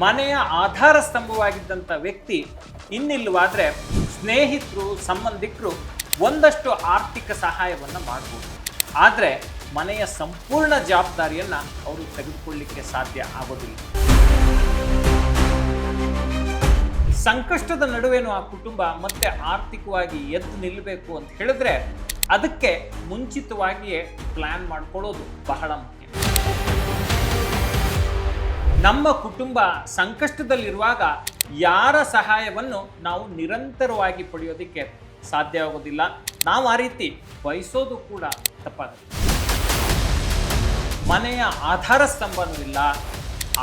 ಮನೆಯ ಆಧಾರ ಸ್ತಂಭವಾಗಿದ್ದಂಥ ವ್ಯಕ್ತಿ ಇನ್ನಿಲ್ಲವಾದರೆ ಸ್ನೇಹಿತರು ಸಂಬಂಧಿಕರು ಒಂದಷ್ಟು ಆರ್ಥಿಕ ಸಹಾಯವನ್ನು ಮಾಡ್ಬೋದು. ಆದರೆ ಮನೆಯ ಸಂಪೂರ್ಣ ಜವಾಬ್ದಾರಿಯನ್ನು ಅವರು ತೆಗೆದುಕೊಳ್ಳಲಿಕ್ಕೆ ಸಾಧ್ಯ ಆಗೋದಿಲ್ಲ. ಸಂಕಷ್ಟದ ನಡುವೆನೂ ಆ ಕುಟುಂಬ ಮತ್ತೆ ಆರ್ಥಿಕವಾಗಿ ಎದ್ದು ನಿಲ್ಲಬೇಕು ಅಂತ ಹೇಳಿದ್ರೆ ಅದಕ್ಕೆ ಮುಂಚಿತವಾಗಿಯೇ ಪ್ಲಾನ್ ಮಾಡ್ಕೊಳ್ಳೋದು ಬಹಳ ಮುಖ್ಯ. ನಮ್ಮ ಕುಟುಂಬ ಸಂಕಷ್ಟದಲ್ಲಿರುವಾಗ ಯಾರ ಸಹಾಯವನ್ನು ನಾವು ನಿರಂತರವಾಗಿ ಪಡೆಯೋದಕ್ಕೆ ಸಾಧ್ಯವಾಗೋದಿಲ್ಲ. ನಾವು ಆ ರೀತಿ ಬಯಸೋದು ಕೂಡ ತಪ್ಪಾಗುತ್ತೆ. ಮನೆಯ ಆಧಾರ ಸ್ತಂಭನೂ ಇಲ್ಲ,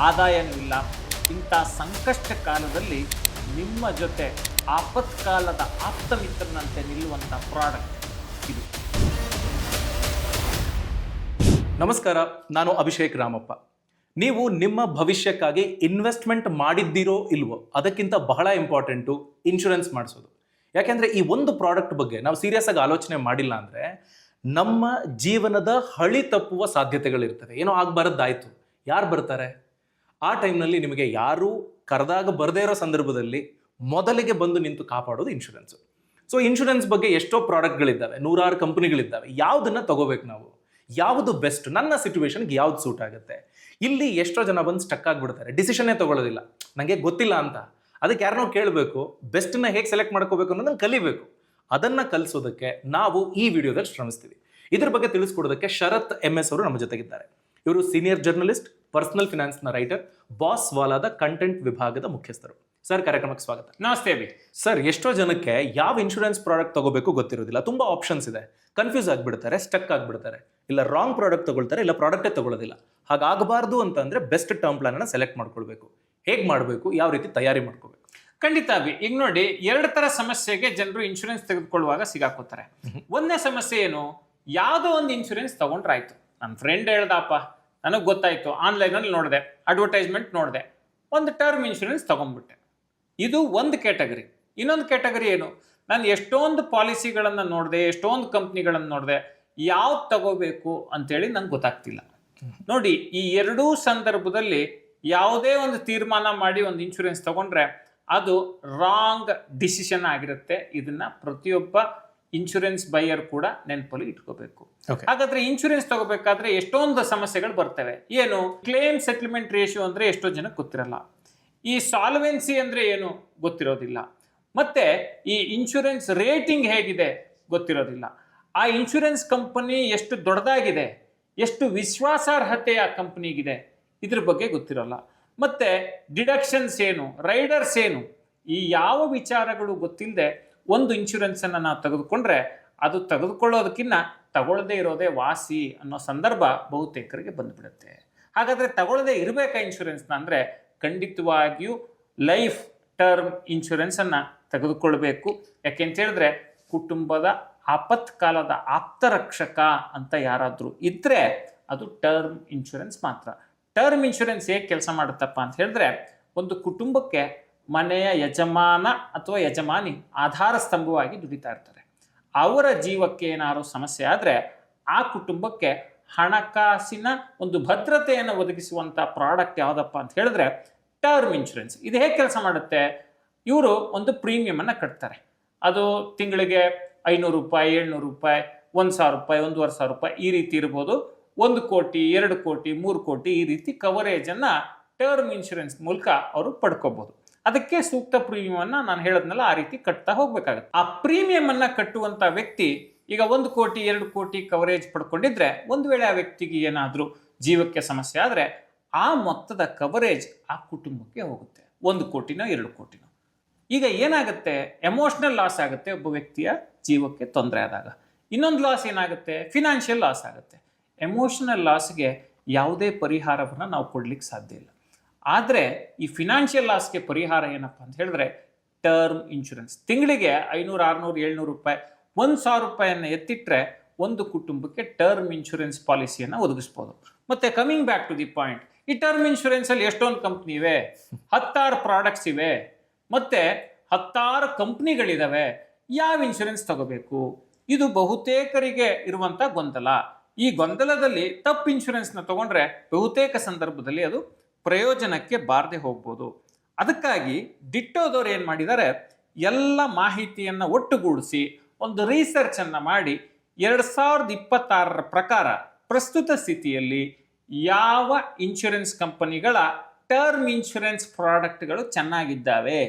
ಆದಾಯನೂ ಇಲ್ಲ. ಇಂಥ ಸಂಕಷ್ಟ ಕಾಲದಲ್ಲಿ ನಿಮ್ಮ ಜೊತೆ ಆಪತ್ಕಾಲದ ಆಪ್ತ ಮಿತ್ರನಂತೆ ನಿಲ್ಲುವಂಥ ಪ್ರಾಡಕ್ಟ್ ಇದು. ನಮಸ್ಕಾರ, ನಾನು ಅಭಿಷೇಕ್ ರಾಮಪ್ಪ. ನೀವು ನಿಮ್ಮ ಭವಿಷ್ಯಕ್ಕಾಗಿ ಇನ್ವೆಸ್ಟ್ಮೆಂಟ್ ಮಾಡಿದ್ದೀರೋ ಇಲ್ವೋ ಅದಕ್ಕಿಂತ ಬಹಳ ಇಂಪಾರ್ಟೆಂಟು ಇನ್ಶೂರೆನ್ಸ್ ಮಾಡಿಸೋದು. ಯಾಕೆಂದರೆ ಈ ಒಂದು ಪ್ರಾಡಕ್ಟ್ ಬಗ್ಗೆ ನಾವು ಸೀರಿಯಸ್ ಆಗಿ ಆಲೋಚನೆ ಮಾಡಿಲ್ಲ ಅಂದರೆ ನಮ್ಮ ಜೀವನದ ಹಳಿ ತಪ್ಪುವ ಸಾಧ್ಯತೆಗಳಿರ್ತವೆ. ಏನೋ ಆಗಬಾರ್ದಾಯ್ತು, ಯಾರು ಬರ್ತಾರೆ? ಆ ಟೈಮ್ನಲ್ಲಿ ನಿಮಗೆ ಯಾರು ಕರೆದಾಗ ಬರದೇ ಇರೋ ಸಂದರ್ಭದಲ್ಲಿ ಮೊದಲಿಗೆ ಬಂದು ನಿಂತು ಕಾಪಾಡೋದು ಇನ್ಶೂರೆನ್ಸು. ಸೊ ಇನ್ಶೂರೆನ್ಸ್ ಬಗ್ಗೆ ಎಷ್ಟೋ ಪ್ರಾಡಕ್ಟ್ಗಳಿದ್ದಾವೆ, ನೂರಾರು ಕಂಪ್ನಿಗಳಿದ್ದಾವೆ. ಯಾವುದನ್ನು ತಗೋಬೇಕು ನಾವು? ಯಾವುದು ಬೆಸ್ಟ್? ನನ್ನ ಸಿಚುವೇಶನ್ಗೆ ಯಾವ್ದು ಸೂಟ್ ಆಗುತ್ತೆ? ಇಲ್ಲಿ ಎಷ್ಟೋ ಜನ ಬಂದು ಸ್ಟಕ್ ಆಗಿಬಿಡ್ತಾರೆ, ಡಿಸಿಷನ್ನೇ ತಗೊಳ್ಳೋದಿಲ್ಲ. ನನಗೆ ಗೊತ್ತಿಲ್ಲ ಅಂತ. ಅದಕ್ಕೆ ಯಾರನ್ನೋ ಕೇಳಬೇಕು, ಬೆಸ್ಟನ್ನ ಹೇಗೆ ಸೆಲೆಕ್ಟ್ ಮಾಡ್ಕೋಬೇಕು ಅನ್ನೋದನ್ನು ಕಲಿಬೇಕು. ಅದನ್ನು ಕಲಿಸೋದಕ್ಕೆ ನಾವು ಈ ವಿಡಿಯೋದಲ್ಲಿ ಶ್ರಮಿಸ್ತೀವಿ. ಇದ್ರ ಬಗ್ಗೆ ತಿಳಿಸ್ಕೊಡೋದಕ್ಕೆ ಶರತ್ MS ಅವರು ನಮ್ಮ ಜೊತೆಗಿದ್ದಾರೆ. ಇವರು ಸೀನಿಯರ್ ಜರ್ನಲಿಸ್ಟ್, ಪರ್ಸನಲ್ ಫಿನಾನ್ಸ್ನ ರೈಟರ್, ಬಾಸ್ ವಾಲಾದ ಕಂಟೆಂಟ್ ವಿಭಾಗದ ಮುಖ್ಯಸ್ಥರು. ಸರ್, ಕಾರ್ಯಕ್ರಮಕ್ಕೆ ಸ್ವಾಗತ. ನಮಸ್ತೆ ಅಭಿ. ಸರ್, ಎಷ್ಟೋ ಜನಕ್ಕೆ ಯಾವ ಇನ್ಶೂರೆನ್ಸ್ ಪ್ರಾಡಕ್ಟ್ ತಗೋಬೇಕು ಗೊತ್ತಿರೋದಿಲ್ಲ. ತುಂಬ ಆಪ್ಷನ್ಸ್ ಇದೆ, ಕನ್ಫ್ಯೂಸ್ ಆಗಿಬಿಡ್ತಾರೆ, ಸ್ಟಕ್ ಆಗಿಬಿಡ್ತಾರೆ. ಇಲ್ಲ ರಾಂಗ್ ಪ್ರಾಡಕ್ಟ್ ತಗೊಳ್ತಾರೆ, ಇಲ್ಲ ಪ್ರಾಡಕ್ಟೇ ತಗೊಳ್ಳೋದಿಲ್ಲ. ಹಾಗಾಗಬಾರ್ದು ಅಂತಂದ್ರೆ ಬೆಸ್ಟ್ ಟರ್ಮ್ ಪ್ಲಾನ್ ಅನ್ನು ಸೆಲೆಕ್ಟ್ ಮಾಡ್ಕೊಳ್ಬೇಕು. ಹೇಗೆ ಮಾಡಬೇಕು, ಯಾವ ರೀತಿ ತಯಾರಿ ಮಾಡ್ಕೋಬೇಕು? ಖಂಡಿತ ಅಭಿ. ಈಗ ನೋಡಿ, ಎರಡು ತರ ಸಮಸ್ಯೆಗೆ ಜನರು ಇನ್ಶೂರೆನ್ಸ್ ತೆಗೆದುಕೊಳ್ಳುವಾಗ ಸಿಗಾಕೋತಾರೆ. ಒಂದನೇ ಸಮಸ್ಯೆ ಏನು? ಯಾವುದೋ ಒಂದು ಇನ್ಶೂರೆನ್ಸ್ ತಗೊಂಡ್ರಾಯ್ತು, ನನ್ನ ಫ್ರೆಂಡ್ ಹೇಳ್ದಪ್ಪ, ನನಗೆ ಗೊತ್ತಾಯ್ತು, ಆನ್ಲೈನಲ್ಲಿ ನೋಡಿದೆ, ಅಡ್ವರ್ಟೈಸ್ಮೆಂಟ್ ನೋಡಿದೆ, ಒಂದು ಟರ್ಮ್ ಇನ್ಶೂರೆನ್ಸ್ ತಗೊಂಡ್ಬಿಟ್ಟೆ. ಇದು ಒಂದು ಕ್ಯಾಟಗರಿ. ಇನ್ನೊಂದು ಕ್ಯಾಟಗರಿ ಏನು? ನಾನು ಎಷ್ಟೊಂದು ಪಾಲಿಸಿಗಳನ್ನು ನೋಡಿದೆ, ಎಷ್ಟೊಂದು ಕಂಪ್ನಿಗಳನ್ನು ನೋಡಿದೆ, ಯಾವ್ದು ತಗೋಬೇಕು ಅಂತೇಳಿ ನಂಗೆ ಗೊತ್ತಾಗ್ತಿಲ್ಲ. ನೋಡಿ, ಈ ಎರಡೂ ಸಂದರ್ಭದಲ್ಲಿ ಯಾವುದೇ ಒಂದು ತೀರ್ಮಾನ ಮಾಡಿ ಒಂದು ಇನ್ಶೂರೆನ್ಸ್ ತಗೊಂಡ್ರೆ ಅದು ರಾಂಗ್ ಡಿಸಿಷನ್ ಆಗಿರುತ್ತೆ. ಇದನ್ನ ಪ್ರತಿಯೊಬ್ಬ ಇನ್ಶೂರೆನ್ಸ್ ಬೈಯರ್ ಕೂಡ ನೆನಪಲ್ಲಿ ಇಟ್ಕೋಬೇಕು. ಹಾಗಾದ್ರೆ ಇನ್ಶೂರೆನ್ಸ್ ತಗೋಬೇಕಾದ್ರೆ ಎಷ್ಟೊಂದು ಸಮಸ್ಯೆಗಳು ಬರ್ತವೆ. ಏನು? ಕ್ಲೇಮ್ ಸೆಟಲ್ಮೆಂಟ್ ರೇಷಿಯೋ ಅಂದ್ರೆ ಎಷ್ಟೋ ಜನಕ್ಕೆ ಗೊತ್ತಿರಲ್ಲ. ಈ ಸಾಲ್ವೆನ್ಸಿ ಅಂದ್ರೆ ಏನು ಗೊತ್ತಿರೋದಿಲ್ಲ. ಮತ್ತೆ ಈ ಇನ್ಶೂರೆನ್ಸ್ ರೇಟಿಂಗ್ ಹೇಗಿದೆ ಗೊತ್ತಿರೋದಿಲ್ಲ. ಆ ಇನ್ಶೂರೆನ್ಸ್ ಕಂಪನಿ ಎಷ್ಟು ದೊಡ್ಡದಾಗಿದೆ, ಎಷ್ಟು ವಿಶ್ವಾಸಾರ್ಹತೆಯ ಕಂಪನಿಗಿದೆ, ಇದ್ರ ಬಗ್ಗೆ ಗೊತ್ತಿರೋಲ್ಲ. ಮತ್ತೆ ಡಿಡಕ್ಷನ್ಸ್ ಏನು, ರೈಡರ್ಸ್ ಏನು, ಈ ಯಾವ ವಿಚಾರಗಳು ಗೊತ್ತಿಲ್ಲದೆ ಒಂದು ಇನ್ಶೂರೆನ್ಸನ್ನು ನಾವು ತೆಗೆದುಕೊಂಡ್ರೆ ಅದು ತೆಗೆದುಕೊಳ್ಳೋದಕ್ಕಿಂತ ತಗೊಳ್ಳದೇ ಇರೋದೇ ವಾಸಿ ಅನ್ನೋ ಸಂದರ್ಭ ಬಹುತೇಕರಿಗೆ ಬಂದುಬಿಡುತ್ತೆ. ಹಾಗಾದರೆ ತಗೊಳ್ಳದೇ ಇರಬೇಕಾ ಇನ್ಶೂರೆನ್ಸ್ನ ಅಂದರೆ ಖಂಡಿತವಾಗಿಯೂ ಲೈಫ್ ಟರ್ಮ್ ಇನ್ಶೂರೆನ್ಸನ್ನು ತೆಗೆದುಕೊಳ್ಬೇಕು. ಯಾಕೆಂತ ಹೇಳಿದ್ರೆ ಕುಟುಂಬದ ಆಪತ್ಕಾಲದ ಆಪ್ತರಕ್ಷಕ ಅಂತ ಯಾರಾದರೂ ಇದ್ದರೆ ಅದು ಟರ್ಮ್ ಇನ್ಶೂರೆನ್ಸ್ ಮಾತ್ರ. ಟರ್ಮ್ ಇನ್ಶೂರೆನ್ಸ್ ಹೇಗೆ ಕೆಲಸ ಮಾಡುತ್ತಪ್ಪ ಅಂತ ಹೇಳಿದ್ರೆ, ಒಂದು ಕುಟುಂಬಕ್ಕೆ ಮನೆಯ ಯಜಮಾನ ಅಥವಾ ಯಜಮಾನಿ ಆಧಾರ ಸ್ತಂಭವಾಗಿ ದುಡಿತಾ ಇರ್ತಾರೆ. ಅವರ ಜೀವಕ್ಕೆ ಏನಾದರೂ ಸಮಸ್ಯೆ ಆದರೆ ಆ ಕುಟುಂಬಕ್ಕೆ ಹಣಕಾಸಿನ ಒಂದು ಭದ್ರತೆಯನ್ನು ಒದಗಿಸುವಂಥ ಪ್ರಾಡಕ್ಟ್ ಯಾವುದಪ್ಪ ಅಂತ ಹೇಳಿದ್ರೆ ಟರ್ಮ್ ಇನ್ಶೂರೆನ್ಸ್. ಇದು ಹೇಗೆ ಕೆಲಸ ಮಾಡುತ್ತೆ? ಇವರು ಒಂದು ಪ್ರೀಮಿಯಮನ್ನು ಕಟ್ತಾರೆ. ಅದು ತಿಂಗಳಿಗೆ 500 ರೂಪಾಯಿ, 700 ರೂಪಾಯಿ, 1000 ರೂಪಾಯಿ, 1500 ರೂಪಾಯಿ ಈ ರೀತಿ ಇರ್ಬೋದು. 1 ಕೋಟಿ, 2 ಕೋಟಿ, 3 ಕೋಟಿ ಈ ರೀತಿ ಕವರೇಜನ್ನು ಟರ್ಮ್ ಇನ್ಶೂರೆನ್ಸ್ ಮೂಲಕ ಅವರು ಪಡ್ಕೋಬಹುದು. ಅದಕ್ಕೆ ಸೂಕ್ತ ಪ್ರೀಮಿಯಮನ್ನು ನಾನು ಹೇಳೋದ್ನಲ್ಲ ಆ ರೀತಿ ಕಟ್ತಾ ಹೋಗ್ಬೇಕಾಗುತ್ತೆ. ಆ ಪ್ರೀಮಿಯಮನ್ನು ಕಟ್ಟುವಂಥ ವ್ಯಕ್ತಿ ಈಗ 1 ಕೋಟಿ, 2 ಕೋಟಿ ಕವರೇಜ್ ಪಡ್ಕೊಂಡಿದ್ರೆ ಒಂದು ವೇಳೆ ಆ ವ್ಯಕ್ತಿಗೆ ಏನಾದರೂ ಜೀವಕ್ಕೆ ಸಮಸ್ಯೆ ಆದರೆ ಆ ಮೊತ್ತದ ಕವರೇಜ್ ಆ ಕುಟುಂಬಕ್ಕೆ ಹೋಗುತ್ತೆ. 1 ಕೋಟಿನೋ 2 ಕೋಟಿನೋ. ಈಗ ಏನಾಗುತ್ತೆ? ಎಮೋಷ್ನಲ್ ಲಾಸ್ ಆಗುತ್ತೆ ಒಬ್ಬ ವ್ಯಕ್ತಿಯ ಜೀವಕ್ಕೆ ತೊಂದರೆ ಆದಾಗ. ಇನ್ನೊಂದು ಲಾಸ್ ಏನಾಗುತ್ತೆ? ಫಿನಾನ್ಷಿಯಲ್ ಲಾಸ್ ಆಗುತ್ತೆ. ಎಮೋಷನಲ್ ಲಾಸ್ಗೆ ಯಾವುದೇ ಪರಿಹಾರವನ್ನು ನಾವು ಕೊಡ್ಲಿಕ್ಕೆ ಸಾಧ್ಯ ಇಲ್ಲ. ಆದರೆ ಈ ಫಿನಾನ್ಷಿಯಲ್ ಲಾಸ್ಗೆ ಪರಿಹಾರ ಏನಪ್ಪ ಅಂತ ಹೇಳಿದ್ರೆ ಟರ್ಮ್ ಇನ್ಶೂರೆನ್ಸ್. ತಿಂಗಳಿಗೆ 500, 600, 700 ರೂಪಾಯಿ, 1000 ರೂಪಾಯಿಯನ್ನು ಎತ್ತಿಟ್ರೆ ಒಂದು ಕುಟುಂಬಕ್ಕೆ ಟರ್ಮ್ ಇನ್ಶೂರೆನ್ಸ್ ಪಾಲಿಸಿಯನ್ನು ಒದಗಿಸ್ಬೋದು. ಮತ್ತೆ coming back to the point, ಈ ಟರ್ಮ್ ಇನ್ಶೂರೆನ್ಸಲ್ಲಿ ಎಷ್ಟೊಂದು ಕಂಪ್ನಿ ಇವೆ, 10 ಪ್ರಾಡಕ್ಟ್ಸ್ ಇವೆ, ಮತ್ತೆ 10 ಕಂಪ್ನಿಗಳಿದಾವೆ. ಯಾವ ಇನ್ಶೂರೆನ್ಸ್ ತಗೋಬೇಕು? ಇದು ಬಹುತೇಕರಿಗೆ ಇರುವಂಥ ಗೊಂದಲ. ಈ ಗೊಂದಲದಲ್ಲಿ ತಪ್ಪು ಇನ್ಶೂರೆನ್ಸ್ನ ತಗೊಂಡ್ರೆ ಬಹುತೇಕ ಸಂದರ್ಭದಲ್ಲಿ ಅದು ಪ್ರಯೋಜನಕ್ಕೆ ಬಾರದೆ ಹೋಗ್ಬೋದು. ಅದಕ್ಕಾಗಿ ಡಿಟ್ಟೋದವ್ರು ಏನು ಮಾಡಿದ್ದಾರೆ, ಎಲ್ಲ ಮಾಹಿತಿಯನ್ನು ಒಟ್ಟುಗೂಡಿಸಿ ಒಂದು ರಿಸರ್ಚನ್ನು ಮಾಡಿ 2026 ಪ್ರಕಾರ ಪ್ರಸ್ತುತ ಸ್ಥಿತಿಯಲ್ಲಿ ಯಾವ ಇನ್ಶೂರೆನ್ಸ್ ಕಂಪನಿಗಳ ಟರ್ಮ್ ಇನ್ಶೂರೆನ್ಸ್ ಪ್ರಾಡಕ್ಟ್ಗಳು ಚೆನ್ನಾಗಿದ್ದಾವೆ,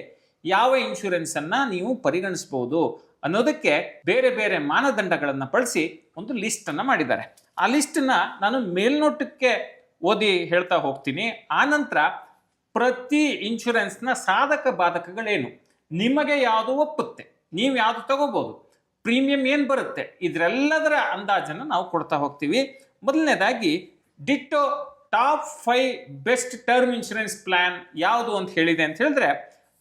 ಯಾವ ಇನ್ಶೂರೆನ್ಸನ್ನು ನೀವು ಪರಿಗಣಿಸ್ಬೋದು ಅನ್ನೋದಕ್ಕೆ ಬೇರೆ ಬೇರೆ ಮಾನದಂಡಗಳನ್ನು ಬಳಸಿ ಒಂದು ಲಿಸ್ಟನ್ನು ಮಾಡಿದ್ದಾರೆ. ಆ ಲಿಸ್ಟನ್ನು ನಾನು ಮೇಲ್ನೋಟಕ್ಕೆ ಓದಿ ಹೇಳ್ತಾ ಹೋಗ್ತೀನಿ. ಆನಂತರ ಪ್ರತಿ ಇನ್ಶೂರೆನ್ಸ್ನ ಸಾಧಕ ಬಾಧಕಗಳೇನು, ನಿಮಗೆ ಯಾವುದು ಒಪ್ಪುತ್ತೆ, ನೀವು ಯಾವುದು ತಗೋಬೋದು, ಪ್ರೀಮಿಯಂ ಏನು ಬರುತ್ತೆ, ಇದರೆಲ್ಲದರ ಅಂದಾಜನ್ನು ನಾವು ಕೊಡ್ತಾ ಹೋಗ್ತೀವಿ. ಮೊದಲನೇದಾಗಿ ditto top 5 best term insurance plan ಯಾವುದು ಅಂತ ಹೇಳಿದೆ ಅಂತ ಹೇಳಿದ್ರೆ,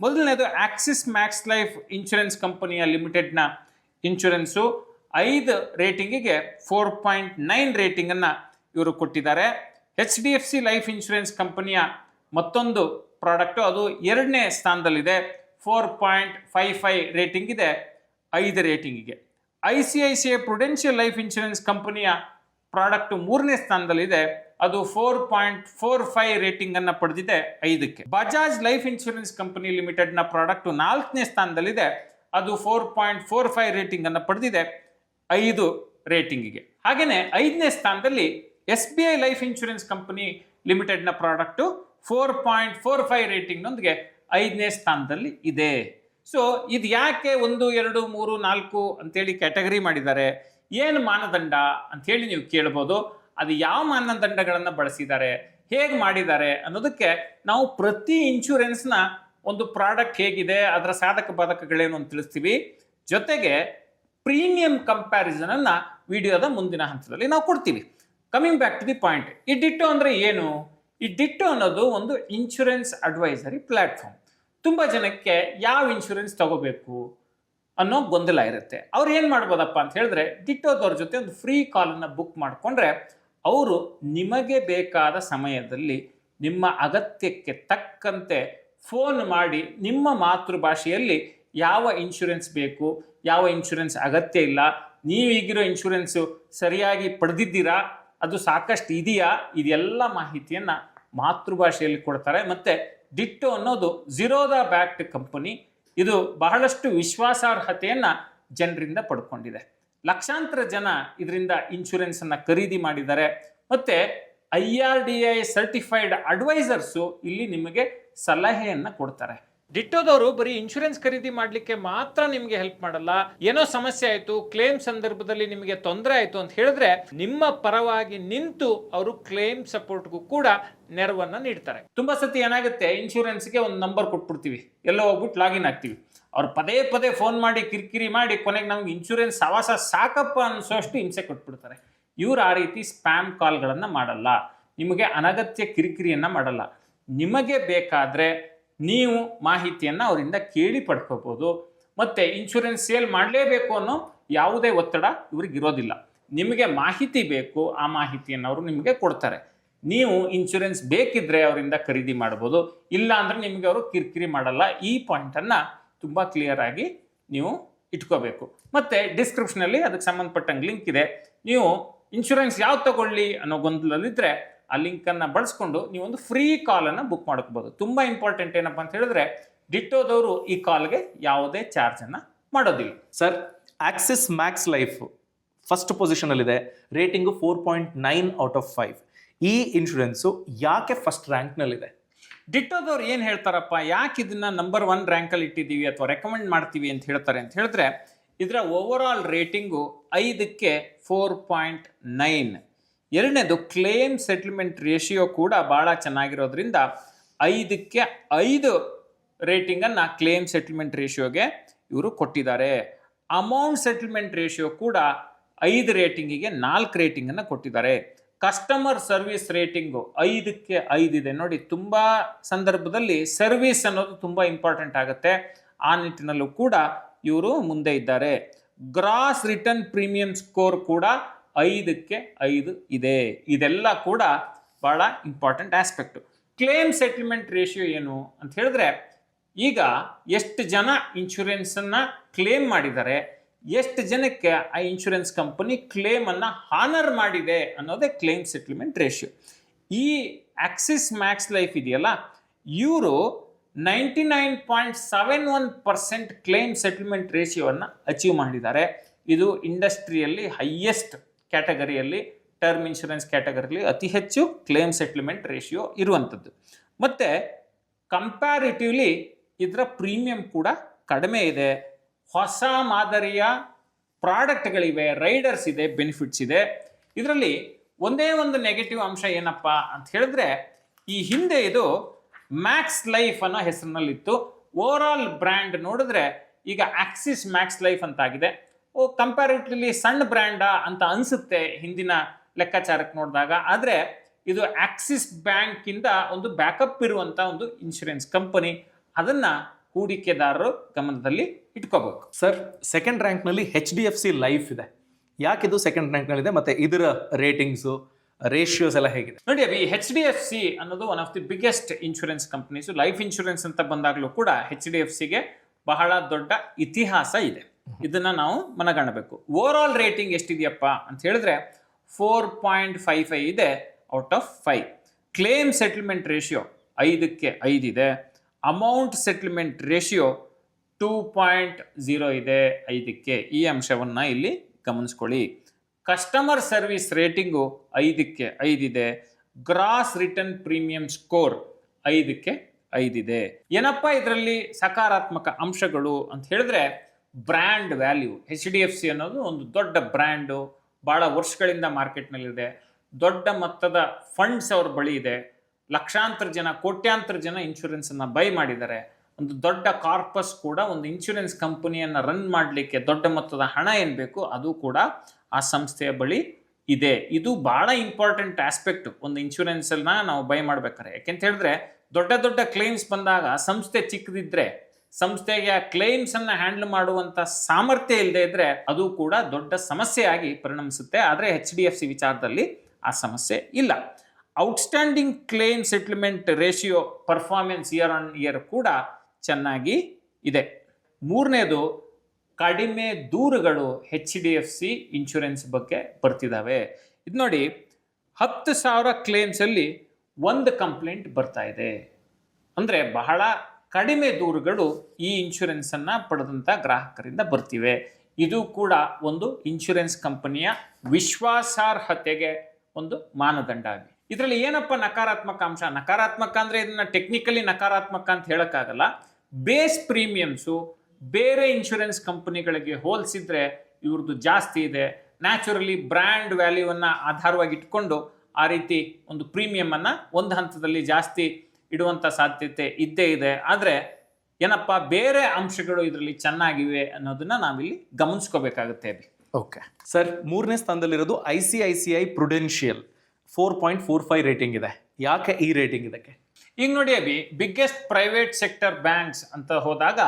ಮೊದಲನೇದು ಆಕ್ಸಿಸ್ ಮ್ಯಾಕ್ಸ್ ಲೈಫ್ ಇನ್ಶೂರೆನ್ಸ್ ಕಂಪನಿಯ ಲಿಮಿಟೆಡ್ನ ಇನ್ಶೂರೆನ್ಸು 5 ರೇಟಿಂಗಿಗೆ 4.9 ರೇಟಿಂಗನ್ನು ಇವರು ಕೊಟ್ಟಿದ್ದಾರೆ. HDFC ಲೈಫ್ ಇನ್ಶೂರೆನ್ಸ್ ಕಂಪನಿಯ ಮತ್ತೊಂದು ಪ್ರಾಡಕ್ಟು, ಅದು 2ನೇ ಸ್ಥಾನದಲ್ಲಿದೆ, 4.55 ರೇಟಿಂಗ್ ಇದೆ 5 ರೇಟಿಂಗಿಗೆ. ICICI ಪ್ರುಡೆನ್ಷಿಯಲ್ ಲೈಫ್ ಇನ್ಶೂರೆನ್ಸ್ ಕಂಪನಿಯ ಪ್ರಾಡಕ್ಟು 3ನೇ ಸ್ಥಾನದಲ್ಲಿದೆ, ಅದು 4.45 ರೇಟಿಂಗ್ ಅನ್ನು ಪಡೆದಿದೆ 5ಕ್ಕೆ. ಬಜಾಜ್ ಲೈಫ್ ಇನ್ಶೂರೆನ್ಸ್ ಕಂಪನಿ ಲಿಮಿಟೆಡ್ನ ಪ್ರಾಡಕ್ಟು 4ನೇ ಸ್ಥಾನದಲ್ಲಿದೆ, ಅದು 4.45 ರೇಟಿಂಗ್ ಅನ್ನು ಪಡೆದಿದೆ 5 ರೇಟಿಂಗಿಗೆ. ಹಾಗೆಯೇ 5ನೇ ಸ್ಥಾನದಲ್ಲಿ SBI ಲೈಫ್ ಇನ್ಶೂರೆನ್ಸ್ ಕಂಪನಿ ಲಿಮಿಟೆಡ್ನ ಪ್ರಾಡಕ್ಟು 4.45 ರೇಟಿಂಗ್ನೊಂದಿಗೆ 5ನೇ ಸ್ಥಾನದಲ್ಲಿ ಇದೆ. ಸೊ ಇದು ಯಾಕೆ 1, 2, 3, 4 ಅಂತೇಳಿ ಕ್ಯಾಟಗರಿ ಮಾಡಿದ್ದಾರೆ, ಏನು ಮಾನದಂಡ ಅಂಥೇಳಿ ನೀವು ಕೇಳ್ಬೋದು. ಅದು ಯಾವ ಮಾನದಂಡಗಳನ್ನು ಬಳಸಿದ್ದಾರೆ, ಹೇಗೆ ಮಾಡಿದ್ದಾರೆ ಅನ್ನೋದಕ್ಕೆ ನಾವು ಪ್ರತಿ ಇನ್ಶೂರೆನ್ಸ್ನ ಒಂದು ಪ್ರಾಡಕ್ಟ್ ಹೇಗಿದೆ, ಅದರ ಸಾಧಕ ಬಾಧಕಗಳೇನು ಅಂತ ತಿಳಿಸ್ತೀವಿ. ಜೊತೆಗೆ ಪ್ರೀಮಿಯಂ ಕಂಪ್ಯಾರಿಸನನ್ನು ವಿಡಿಯೋದ ಮುಂದಿನ ಹಂತದಲ್ಲಿ ನಾವು ಕೊಡ್ತೀವಿ. Coming back to the point, ಈ ಡಿಟ್ಟೋ ಅಂದರೆ ಏನು? ಈ ಡಿಟ್ಟೋ ಅನ್ನೋದು ಒಂದು ಇನ್ಶೂರೆನ್ಸ್ ಅಡ್ವೈಸರಿ ಪ್ಲ್ಯಾಟ್ಫಾರ್ಮ್. ತುಂಬ ಜನಕ್ಕೆ ಯಾವ ಇನ್ಶೂರೆನ್ಸ್ ತಗೋಬೇಕು ಅನ್ನೋ ಗೊಂದಲ ಇರುತ್ತೆ. ಅವ್ರು ಏನು ಮಾಡ್ಬೋದಪ್ಪ ಅಂತ ಹೇಳಿದ್ರೆ, ಡಿಟ್ಟೋದವ್ರ ಜೊತೆ ಒಂದು ಫ್ರೀ ಕಾಲನ್ನು ಬುಕ್ ಮಾಡಿಕೊಂಡ್ರೆ ಅವರು ನಿಮಗೆ ಬೇಕಾದ ಸಮಯದಲ್ಲಿ ನಿಮ್ಮ ಅಗತ್ಯಕ್ಕೆ ತಕ್ಕಂತೆ ಫೋನ್ ಮಾಡಿ ನಿಮ್ಮ ಮಾತೃಭಾಷೆಯಲ್ಲಿ ಯಾವ ಇನ್ಶೂರೆನ್ಸ್ ಬೇಕು, ಯಾವ ಇನ್ಶೂರೆನ್ಸ್ ಅಗತ್ಯ ಇಲ್ಲ, ನೀವು ಈಗಿರೋ ಇನ್ಶೂರೆನ್ಸು ಸರಿಯಾಗಿ ಪಡೆದಿದ್ದೀರಾ, ಅದು ಸಾಕಷ್ಟು ಇದೆಯಾ, ಇದೆಲ್ಲ ಮಾಹಿತಿಯನ್ನು ಮಾತೃಭಾಷೆಯಲ್ಲಿ ಕೊಡ್ತಾರೆ. ಮತ್ತು ಡಿಟ್ಟೋ ಅನ್ನೋದು ಝೀರೋದಾ ಬ್ಯಾಕ್ಡ್ ಕಂಪನಿ. ಇದು ಬಹಳಷ್ಟು ವಿಶ್ವಾಸಾರ್ಹತೆಯನ್ನು ಜನರಿಂದ ಪಡ್ಕೊಂಡಿದೆ. ಲಕ್ಷಾಂತರ ಜನ ಇದರಿಂದ ಇನ್ಶೂರೆನ್ಸನ್ನು ಖರೀದಿ ಮಾಡಿದ್ದಾರೆ. ಮತ್ತು IRDAI ಸರ್ಟಿಫೈಡ್ ಅಡ್ವೈಸರ್ಸು ಇಲ್ಲಿ ನಿಮಗೆ ಸಲಹೆಯನ್ನು ಕೊಡ್ತಾರೆ. ಡಿಟ್ಟೋದವರು ಬರೀ ಇನ್ಶೂರೆನ್ಸ್ ಖರೀದಿ ಮಾಡಲಿಕ್ಕೆ ಮಾತ್ರ ನಿಮಗೆ ಹೆಲ್ಪ್ ಮಾಡಲ್ಲ. ಏನೋ ಸಮಸ್ಯೆ ಆಯಿತು, ಕ್ಲೇಮ್ ಸಂದರ್ಭದಲ್ಲಿ ನಿಮಗೆ ತೊಂದರೆ ಆಯಿತು ಅಂತ ಹೇಳಿದ್ರೆ ನಿಮ್ಮ ಪರವಾಗಿ ನಿಂತು ಅವರು ಕ್ಲೇಮ್ ಸಪೋರ್ಟ್ಗೂ ಕೂಡ ನೆರವನ್ನು ನೀಡ್ತಾರೆ. ತುಂಬ ಸತಿ ಏನಾಗುತ್ತೆ, ಇನ್ಶೂರೆನ್ಸ್ಗೆ ಒಂದು ನಂಬರ್ ಕೊಟ್ಬಿಡ್ತೀವಿ, ಎಲ್ಲೋ ಹೋಗ್ಬಿಟ್ಟು ಲಾಗಿನ್ ಆಗ್ತೀವಿ. ಅವ್ರು ಪದೇ ಪದೇ ಫೋನ್ ಮಾಡಿ ಕಿರಿಕಿರಿ ಮಾಡಿ ಕೊನೆಗೆ ನಮ್ಗೆ ಇನ್ಶೂರೆನ್ಸ್ ಸವಾಸ ಸಾಕಪ್ಪ ಅನಿಸೋಷ್ಟು ಹಿಂಸೆ ಕೊಟ್ಬಿಡ್ತಾರೆ. ಇವ್ರು ಆ ರೀತಿ ಸ್ಪ್ಯಾಮ್ ಕಾಲ್ಗಳನ್ನು ಮಾಡಲ್ಲ, ನಿಮಗೆ ಅನಗತ್ಯ ಕಿರಿಕಿರಿಯನ್ನು ಮಾಡಲ್ಲ. ನಿಮಗೆ ಬೇಕಾದರೆ ನೀವು ಮಾಹಿತಿಯನ್ನು ಅವರಿಂದ ಕೇಳಿ ಪಡ್ಕೋಬೋದು. ಮತ್ತು ಇನ್ಶೂರೆನ್ಸ್ ಸೇಲ್ ಮಾಡಲೇಬೇಕು ಅನ್ನೋ ಯಾವುದೇ ಒತ್ತಡ ಇವ್ರಿಗಿರೋದಿಲ್ಲ. ನಿಮಗೆ ಮಾಹಿತಿ ಬೇಕು, ಆ ಮಾಹಿತಿಯನ್ನು ಅವರು ನಿಮಗೆ ಕೊಡ್ತಾರೆ. ನೀವು ಇನ್ಶೂರೆನ್ಸ್ ಬೇಕಿದ್ದರೆ ಅವರಿಂದ ಖರೀದಿ ಮಾಡ್ಬೋದು, ಇಲ್ಲ ಅಂದರೆ ನಿಮಗೆ ಅವರು ಕಿರಿಕಿರಿ ಮಾಡಲ್ಲ. ಈ ಪಾಯಿಂಟನ್ನು ತುಂಬ ಕ್ಲಿಯರ್ ಆಗಿ ನೀವು ಇಟ್ಕೋಬೇಕು. ಮತ್ತು ಡಿಸ್ಕ್ರಿಪ್ಷನಲ್ಲಿ ಅದಕ್ಕೆ ಸಂಬಂಧಪಟ್ಟಂಗೆ ಲಿಂಕ್ ಇದೆ. ನೀವು ಇನ್ಶೂರೆನ್ಸ್ ಯಾವ್ದು ತಗೊಳ್ಳಿ ಅನ್ನೋ ಗೊಂದಲಲ್ಲಿದ್ದರೆ ಆ ಲಿಂಕನ್ನು ಬಳಸ್ಕೊಂಡು ನೀವೊಂದು ಫ್ರೀ ಕಾಲನ್ನು ಬುಕ್ ಮಾಡ್ಕೋಬೋದು. ತುಂಬ ಇಂಪಾರ್ಟೆಂಟ್ ಏನಪ್ಪ ಅಂತ ಹೇಳಿದ್ರೆ, ಡಿಟ್ಟೋದವರು ಈ ಕಾಲ್ಗೆ ಯಾವುದೇ ಚಾರ್ಜನ್ನು ಮಾಡೋದಿಲ್ಲ. Sir, Axis Max Life first ಪೊಸಿಷನಲ್ಲಿದೆ, ರೇಟಿಂಗು 4.9 ಔಟ್ ಆಫ್ 5. ಈ ಇನ್ಶೂರೆನ್ಸು ಯಾಕೆ ಫಸ್ಟ್ ರ್ಯಾಂಕ್ನಲ್ಲಿದೆ? ಡಿಟ್ಟೋದವ್ರು ಏನು ಹೇಳ್ತಾರಪ್ಪ, ಯಾಕೆ ಇದನ್ನು ನಂಬರ್ 1 ರ್ಯಾಂಕಲ್ಲಿ ಇಟ್ಟಿದ್ದೀವಿ ಅಥವಾ ರೆಕಮೆಂಡ್ ಮಾಡ್ತೀವಿ ಅಂತ ಹೇಳ್ತಾರೆ ಅಂತ ಹೇಳಿದ್ರೆ, ಇದರ ಓವರಾಲ್ ರೇಟಿಂಗು 5ಕ್ಕೆ 4.9. ಎರಡನೇದು ಕ್ಲೇಮ್ ಸೆಟಲ್ಮೆಂಟ್ ರೇಷಿಯೋ ಕೂಡ ಭಾಳ ಚೆನ್ನಾಗಿರೋದ್ರಿಂದ 5ಕ್ಕೆ 5 ರೇಟಿಂಗನ್ನು ಕ್ಲೇಮ್ ಸೆಟಲ್ಮೆಂಟ್ ರೇಷಿಯೋಗೆ ಇವರು ಕೊಟ್ಟಿದ್ದಾರೆ. ಅಮೌಂಟ್ ಸೆಟಲ್ಮೆಂಟ್ ರೇಷಿಯೋ ಕೂಡ 5 ರೇಟಿಂಗಿಗೆ 4 ರೇಟಿಂಗನ್ನು ಕೊಟ್ಟಿದ್ದಾರೆ. ಕಸ್ಟಮರ್ ಸರ್ವಿಸ್ ರೇಟಿಂಗು 5ಕ್ಕೆ 5 ಇದೆ. ನೋಡಿ, ತುಂಬ ಸಂದರ್ಭದಲ್ಲಿ ಸರ್ವಿಸ್ ಅನ್ನೋದು ತುಂಬ ಇಂಪಾರ್ಟೆಂಟ್ ಆಗುತ್ತೆ. ಆ ನಿಟ್ಟಿನಲ್ಲೂ ಕೂಡ ಇವರು ಮುಂದೆ ಇದ್ದಾರೆ. ಗ್ರಾಸ್ ರಿಟರ್ನ್ ಪ್ರೀಮಿಯಂ ಸ್ಕೋರ್ ಕೂಡ 5ಕ್ಕೆ 5 ಇದೆ. ಇದೆಲ್ಲ ಕೂಡ ಭಾಳ important aspect. Claim settlement ratio ಏನು ಅಂತ ಹೇಳಿದ್ರೆ, ಈಗ ಎಷ್ಟು ಜನ ಇನ್ಶೂರೆನ್ಸನ್ನು ಕ್ಲೇಮ್ ಮಾಡಿದ್ದಾರೆ, ಎಷ್ಟು ಜನಕ್ಕೆ ಆ ಇನ್ಶೂರೆನ್ಸ್ ಕಂಪನಿ ಕ್ಲೇಮನ್ನು ಹಾನರ್ ಮಾಡಿದೆ ಅನ್ನೋದೇ ಕ್ಲೇಮ್ ಸೆಟಲ್ಮೆಂಟ್ ರೇಷಿಯೋ. ಈ ಆಕ್ಸಿಸ್ ಮ್ಯಾಕ್ಸ್ ಲೈಫ್ ಇದೆಯಲ್ಲ, ಇವರು 99.71% ಕ್ಲೇಮ್ ಸೆಟಲ್ಮೆಂಟ್ ರೇಷಿಯೋವನ್ನು ಅಚೀವ್ ಮಾಡಿದ್ದಾರೆ. ಇದು ಇಂಡಸ್ಟ್ರಿಯಲ್ಲಿ ಹೈಯೆಸ್ಟ್ ಕ್ಯಾಟಗರಿಯಲ್ಲಿ, ಟರ್ಮ್ ಇನ್ಶೂರೆನ್ಸ್ ಕ್ಯಾಟಗರಿಯಲ್ಲಿ ಅತಿ ಹೆಚ್ಚು ಕ್ಲೇಮ್ ಸೆಟಲ್ಮೆಂಟ್ ರೇಷಿಯೋ ಇರುವಂಥದ್ದು. ಮತ್ತು ಕಂಪ್ಯಾರಿಟಿವ್ಲಿ ಇದರ ಪ್ರೀಮಿಯಂ ಕೂಡ ಕಡಿಮೆ ಇದೆ. ಹೊಸ ಮಾದರಿಯ ಪ್ರಾಡಕ್ಟ್ಗಳಿವೆ, ರೈಡರ್ಸ್ ಇದೆ, ಬೆನಿಫಿಟ್ಸ್ ಇದೆ. ಇದರಲ್ಲಿ ಒಂದೇ ಒಂದು ನೆಗೆಟಿವ್ ಅಂಶ ಏನಪ್ಪ ಅಂತ ಹೇಳಿದ್ರೆ, ಈ ಹಿಂದೆ ಇದು ಮ್ಯಾಕ್ಸ್ ಲೈಫ್ ಅನ್ನೋ ಹೆಸರಿನಲ್ಲಿತ್ತು. ಓವರ್ ಆಲ್ ಬ್ರ್ಯಾಂಡ್ ನೋಡಿದ್ರೆ ಈಗ ಆಕ್ಸಿಸ್ ಮ್ಯಾಕ್ಸ್ ಲೈಫ್ ಅಂತಾಗಿದೆ. ಕಂಪ್ಯಾರಿಟಿವ್ಲಿ ಸಣ್ಣ ಬ್ರ್ಯಾಂಡಾ ಅಂತ ಅನಿಸುತ್ತೆ ಹಿಂದಿನ ಲೆಕ್ಕಾಚಾರಕ್ಕೆ ನೋಡಿದಾಗ. ಆದರೆ ಇದು ಆಕ್ಸಿಸ್ ಬ್ಯಾಂಕಿಂದ ಒಂದು ಬ್ಯಾಕಪ್ ಇರುವಂಥ ಒಂದು ಇನ್ಶೂರೆನ್ಸ್ ಕಂಪನಿ. ಅದನ್ನು ಹೂಡಿಕೆದಾರರು ಗಮನದಲ್ಲಿ ಇಟ್ಕೋಬೇಕು. ಸರ್, ಸೆಕೆಂಡ್ ರ್ಯಾಂಕ್ನಲ್ಲಿ HDFC ಲೈಫ್ ಇದೆ. ಯಾಕಿದು ಸೆಕೆಂಡ್ ರ್ಯಾಂಕ್ನಲ್ಲಿದೆ ಮತ್ತು ಇದರ ರೇಟಿಂಗ್ಸು, ರೇಷಿಯೋಸ್ ಎಲ್ಲ ಹೇಗಿದೆ? ನೋಡಿ ಅಭಿ, HDFC ಅನ್ನೋದು one of the biggest insurance companies. Life insurance ಅಂತ ಬಂದಾಗಲೂ ಕೂಡ HDFCಗೆ ಬಹಳ ದೊಡ್ಡ ಇತಿಹಾಸ ಇದೆ. ಇದನ್ನ ನಾವು ಮನಗಾಣಬೇಕು. ಓವರ್ ಆಲ್ ರೇಟಿಂಗ್ ಎಷ್ಟಿದೆಯಪ್ಪ ಅಂತ ಹೇಳಿದ್ರೆ 4.55 ಇದೆ out of 5. Claim settlement ratio 5ಕ್ಕೆ 5 ಇದೆ. ಅಮೌಂಟ್ ಸೆಟಲ್ಮೆಂಟ್ ರೇಷಿಯೋ 2.0 ಇದೆ 5ಕ್ಕೆ. ಈ ಅಂಶವನ್ನು ಇಲ್ಲಿ ಗಮನಿಸ್ಕೊಳ್ಳಿ. ಕಸ್ಟಮರ್ ಸರ್ವಿಸ್ ರೇಟಿಂಗು 5ಕ್ಕೆ 5 ಇದೆ. ಗ್ರಾಸ್ ರಿಟರ್ನ್ ಪ್ರೀಮಿಯಂ ಸ್ಕೋರ್ 5ಕ್ಕೆ 5 ಇದೆ. ಏನಪ್ಪ ಇದರಲ್ಲಿ ಸಕಾರಾತ್ಮಕ ಅಂಶಗಳು ಅಂತ ಹೇಳಿದ್ರೆ, ಬ್ರ್ಯಾಂಡ್ ವ್ಯಾಲ್ಯೂ. HDFC ಅನ್ನೋದು ಒಂದು ದೊಡ್ಡ ಬ್ರ್ಯಾಂಡು, ಭಾಳ ವರ್ಷಗಳಿಂದ ಮಾರ್ಕೆಟ್ನಲ್ಲಿದೆ. ದೊಡ್ಡ ಮೊತ್ತದ ಫಂಡ್ಸ್ ಅವ್ರ ಬಳಿ ಇದೆ. ಲಕ್ಷಾಂತರ ಜನ, ಕೋಟ್ಯಾಂತರ ಜನ ಇನ್ಶೂರೆನ್ಸನ್ನು ಬೈ ಮಾಡಿದ್ದಾರೆ. ಒಂದು ದೊಡ್ಡ ಕಾರ್ಪಸ್ ಕೂಡ ಒಂದು ಇನ್ಶೂರೆನ್ಸ್ ಕಂಪನಿಯನ್ನು ರನ್ ಮಾಡಲಿಕ್ಕೆ ದೊಡ್ಡ ಮೊತ್ತದ ಹಣ ಏನು ಬೇಕು ಅದು ಕೂಡ ಆ ಸಂಸ್ಥೆಯ ಬಳಿ ಇದೆ. ಇದು ಭಾಳ ಇಂಪಾರ್ಟೆಂಟ್ ಆಸ್ಪೆಕ್ಟ್ ಒಂದು ಇನ್ಶೂರೆನ್ಸನ್ನು ನಾವು ಬೈ ಮಾಡ್ಬೇಕಾರೆ. ಯಾಕೆಂತ ಹೇಳಿದ್ರೆ ದೊಡ್ಡ ದೊಡ್ಡ ಕ್ಲೇಮ್ಸ್ ಬಂದಾಗ ಸಂಸ್ಥೆ ಚಿಕ್ಕದಿದ್ರೆ, ಸಂಸ್ಥೆಗೆ ಆ ಕ್ಲೇಮ್ಸನ್ನು ಹ್ಯಾಂಡಲ್ ಮಾಡುವಂಥ ಸಾಮರ್ಥ್ಯ ಇಲ್ಲದೆ ಇದ್ದರೆ ಅದು ಕೂಡ ದೊಡ್ಡ ಸಮಸ್ಯೆಯಾಗಿ ಪರಿಣಮಿಸುತ್ತೆ. ಆದರೆ HDFC ವಿಚಾರದಲ್ಲಿ ಆ ಸಮಸ್ಯೆ ಇಲ್ಲ. Outstanding claim settlement ratio performance year on year ಕೂಡ ಚೆನ್ನಾಗಿ ಇದೆ. ಮೂರನೇದು, ಕಡಿಮೆ ದೂರುಗಳು HDFC ಇನ್ಶೂರೆನ್ಸ್ ಬಗ್ಗೆ ಬರ್ತಿದ್ದಾವೆ. ಇದು ನೋಡಿ, 10,000 ಕ್ಲೇಮ್ಸಲ್ಲಿ 1 ಕಂಪ್ಲೇಂಟ್ ಬರ್ತಾ ಇದೆ. ಅಂದರೆ ಬಹಳ ಕಡಿಮೆ ದೂರುಗಳು ಈ ಇನ್ಶೂರೆನ್ಸನ್ನು ಪಡೆದಂಥ ಗ್ರಾಹಕರಿಂದ ಬರ್ತಿವೆ. ಇದು ಕೂಡ ಒಂದು ಇನ್ಶೂರೆನ್ಸ್ ಕಂಪನಿಯ ವಿಶ್ವಾಸಾರ್ಹತೆಗೆ ಒಂದು ಮಾನದಂಡ. ಇದರಲ್ಲಿ ಏನಪ್ಪ ನಕಾರಾತ್ಮಕ ಅಂಶ? ನಕಾರಾತ್ಮಕ ಅಂದರೆ ಇದನ್ನು ಟೆಕ್ನಿಕಲಿ ನಕಾರಾತ್ಮಕ ಅಂತ ಹೇಳೋಕ್ಕಾಗಲ್ಲ. ಬೇಸ್ ಪ್ರೀಮಿಯಮ್ಸು ಬೇರೆ ಇನ್ಶೂರೆನ್ಸ್ ಕಂಪನಿಗಳಿಗೆ ಹೋಲಿಸಿದ್ರೆ ಇವ್ರದ್ದು ಜಾಸ್ತಿ ಇದೆ. ನ್ಯಾಚುರಲಿ ಬ್ರ್ಯಾಂಡ್ ವ್ಯಾಲ್ಯೂವನ್ನು ಆಧಾರವಾಗಿ ಇಟ್ಕೊಂಡು ಆ ರೀತಿ ಒಂದು ಪ್ರೀಮಿಯಮನ್ನು ಒಂದು ಹಂತದಲ್ಲಿ ಜಾಸ್ತಿ ಇಡುವಂಥ ಸಾಧ್ಯತೆ ಇದ್ದೇ ಇದೆ. ಆದರೆ ಏನಪ್ಪ, ಬೇರೆ ಅಂಶಗಳು ಇದರಲ್ಲಿ ಚೆನ್ನಾಗಿವೆ ಅನ್ನೋದನ್ನ ನಾವಿಲ್ಲಿ ಗಮನಿಸ್ಕೋಬೇಕಾಗುತ್ತೆ. ಓಕೆ ಸರ್, ಮೂರನೇ ಸ್ಥಾನದಲ್ಲಿರೋದು ICICI ಪ್ರುಡೆನ್ಷಿಯಲ್ 4.45 ರೇಟಿಂಗ್ ಇದೆ. ಯಾಕೆ ಈ ರೇಟಿಂಗ್ ಇದಕ್ಕೆ? ಈಗ ನೋಡಿ Abhi, biggest private sector banks ಅಂತ ಹೋದಾಗ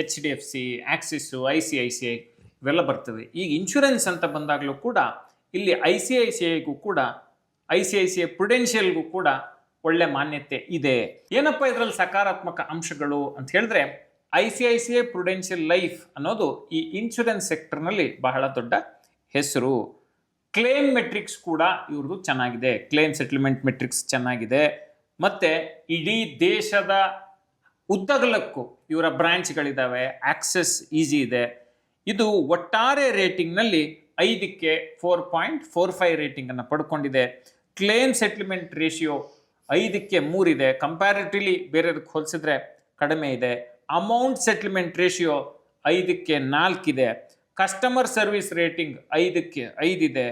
HDFC, ಆಕ್ಸಿಸ್ಸು, ICICI ಇವೆಲ್ಲ ಬರ್ತವೆ. ಈಗ ಇನ್ಶೂರೆನ್ಸ್ ಅಂತ ಬಂದಾಗಲೂ ಕೂಡ ಇಲ್ಲಿ ICICIಗೂ ಕೂಡ, ICICI ಪ್ರುಡೆನ್ಷಿಯಲ್ಗೂ ಕೂಡ ಒಳ್ಳೆ ಮಾನ್ಯತೆ ಇದೆ. ಏನಪ್ಪ ಇದರಲ್ಲಿ ಸಕಾರಾತ್ಮಕ ಅಂಶಗಳು ಅಂತ ಹೇಳಿದ್ರೆ, ICICI ಪ್ರುಡೆನ್ಷಿಯಲ್ ಲೈಫ್ ಅನ್ನೋದು ಈ ಇನ್ಶೂರೆನ್ಸ್ ಸೆಕ್ಟರ್ನಲ್ಲಿ ಬಹಳ ದೊಡ್ಡ ಹೆಸರು. ಕ್ಲೇಮ್ ಮೆಟ್ರಿಕ್ಸ್ ಕೂಡ ಇವ್ರದ್ದು ಚೆನ್ನಾಗಿದೆ. ಕ್ಲೇಮ್ ಸೆಟಲ್ಮೆಂಟ್ ಮೆಟ್ರಿಕ್ಸ್ ಚೆನ್ನಾಗಿದೆ. ಮತ್ತು ಇಡೀ ದೇಶದ ಉದ್ದಗಲಕ್ಕೂ ಇವರ ಬ್ರಾಂಚ್ಗಳಿದ್ದಾವೆ. ಆಕ್ಸೆಸ್ ಈಸಿ ಇದೆ. ಇದು ಒಟ್ಟಾರೆ ರೇಟಿಂಗ್ನಲ್ಲಿ 5ಕ್ಕೆ 4.45 ರೇಟಿಂಗನ್ನು ಪಡ್ಕೊಂಡಿದೆ. ಕ್ಲೇಮ್ ಸೆಟಲ್ಮೆಂಟ್ ರೇಷಿಯೋ 5ಕ್ಕೆ 3 ಇದೆ. ಕಂಪ್ಯಾರಿಟಿವ್ಲಿ ಬೇರೆದಕ್ಕೆ ಹೋಲಿಸಿದ್ರೆ ಕಡಿಮೆ ಇದೆ. ಅಮೌಂಟ್ ಸೆಟಲ್ಮೆಂಟ್ ರೇಷಿಯೋ 5ಕ್ಕೆ 4 ಇದೆ. ಕಸ್ಟಮರ್ ಸರ್ವಿಸ್ ರೇಟಿಂಗ್ 5ಕ್ಕೆ 5 ಇದೆ.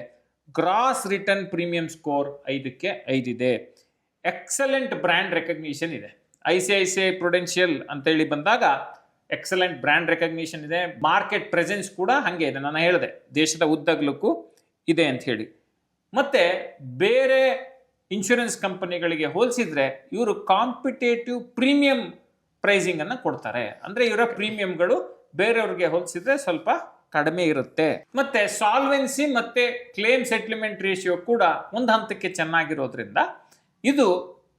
ಗ್ರಾಸ್ ರಿಟರ್ನ್ ಪ್ರೀಮಿಯಂ ಸ್ಕೋರ್ 5ಕ್ಕೆ 5 ಇದೆ. ಎಕ್ಸಲೆಂಟ್ ಬ್ರ್ಯಾಂಡ್ ರೆಕಗ್ನಿಷನ್ ಇದೆ. ICICI ಪ್ರುಡೆನ್ಷಿಯಲ್ ಅಂತೇಳಿ ಬಂದಾಗ ಎಕ್ಸಲೆಂಟ್ ಬ್ರ್ಯಾಂಡ್ ರೆಕಗ್ನಿಷನ್ ಇದೆ. ಮಾರ್ಕೆಟ್ ಪ್ರೆಸೆನ್ಸ್ ಕೂಡ ಹಾಗೆ ಇದೆ. ನಾನು ಹೇಳಿದೆ ದೇಶದ ಉದ್ದಗಲಕ್ಕೂ ಇದೆ ಅಂತ ಹೇಳಿ. ಮತ್ತು ಬೇರೆ ಇನ್ಶೂರೆನ್ಸ್ ಕಂಪನಿಗಳಿಗೆ ಹೋಲಿಸಿದ್ರೆ ಇವರು ಕಾಂಪಿಟೇಟಿವ್ ಪ್ರೀಮಿಯಂ ಪ್ರೈಸಿಂಗನ್ನು ಕೊಡ್ತಾರೆ. ಅಂದರೆ ಇವರ ಪ್ರೀಮಿಯಂಗಳು ಬೇರೆಯವ್ರಿಗೆ ಹೋಲಿಸಿದ್ರೆ ಸ್ವಲ್ಪ ಕಡಿಮೆ ಇರುತ್ತೆ. ಮತ್ತೆ ಸಾಲ್ವೆನ್ಸಿ ಮತ್ತೆ ಕ್ಲೇಮ್ ಸೆಟಲ್ಮೆಂಟ್ ರೇಷಿಯೋ ಕೂಡ ಒಂದು ಹಂತಕ್ಕೆ ಚೆನ್ನಾಗಿರೋದ್ರಿಂದ ಇದು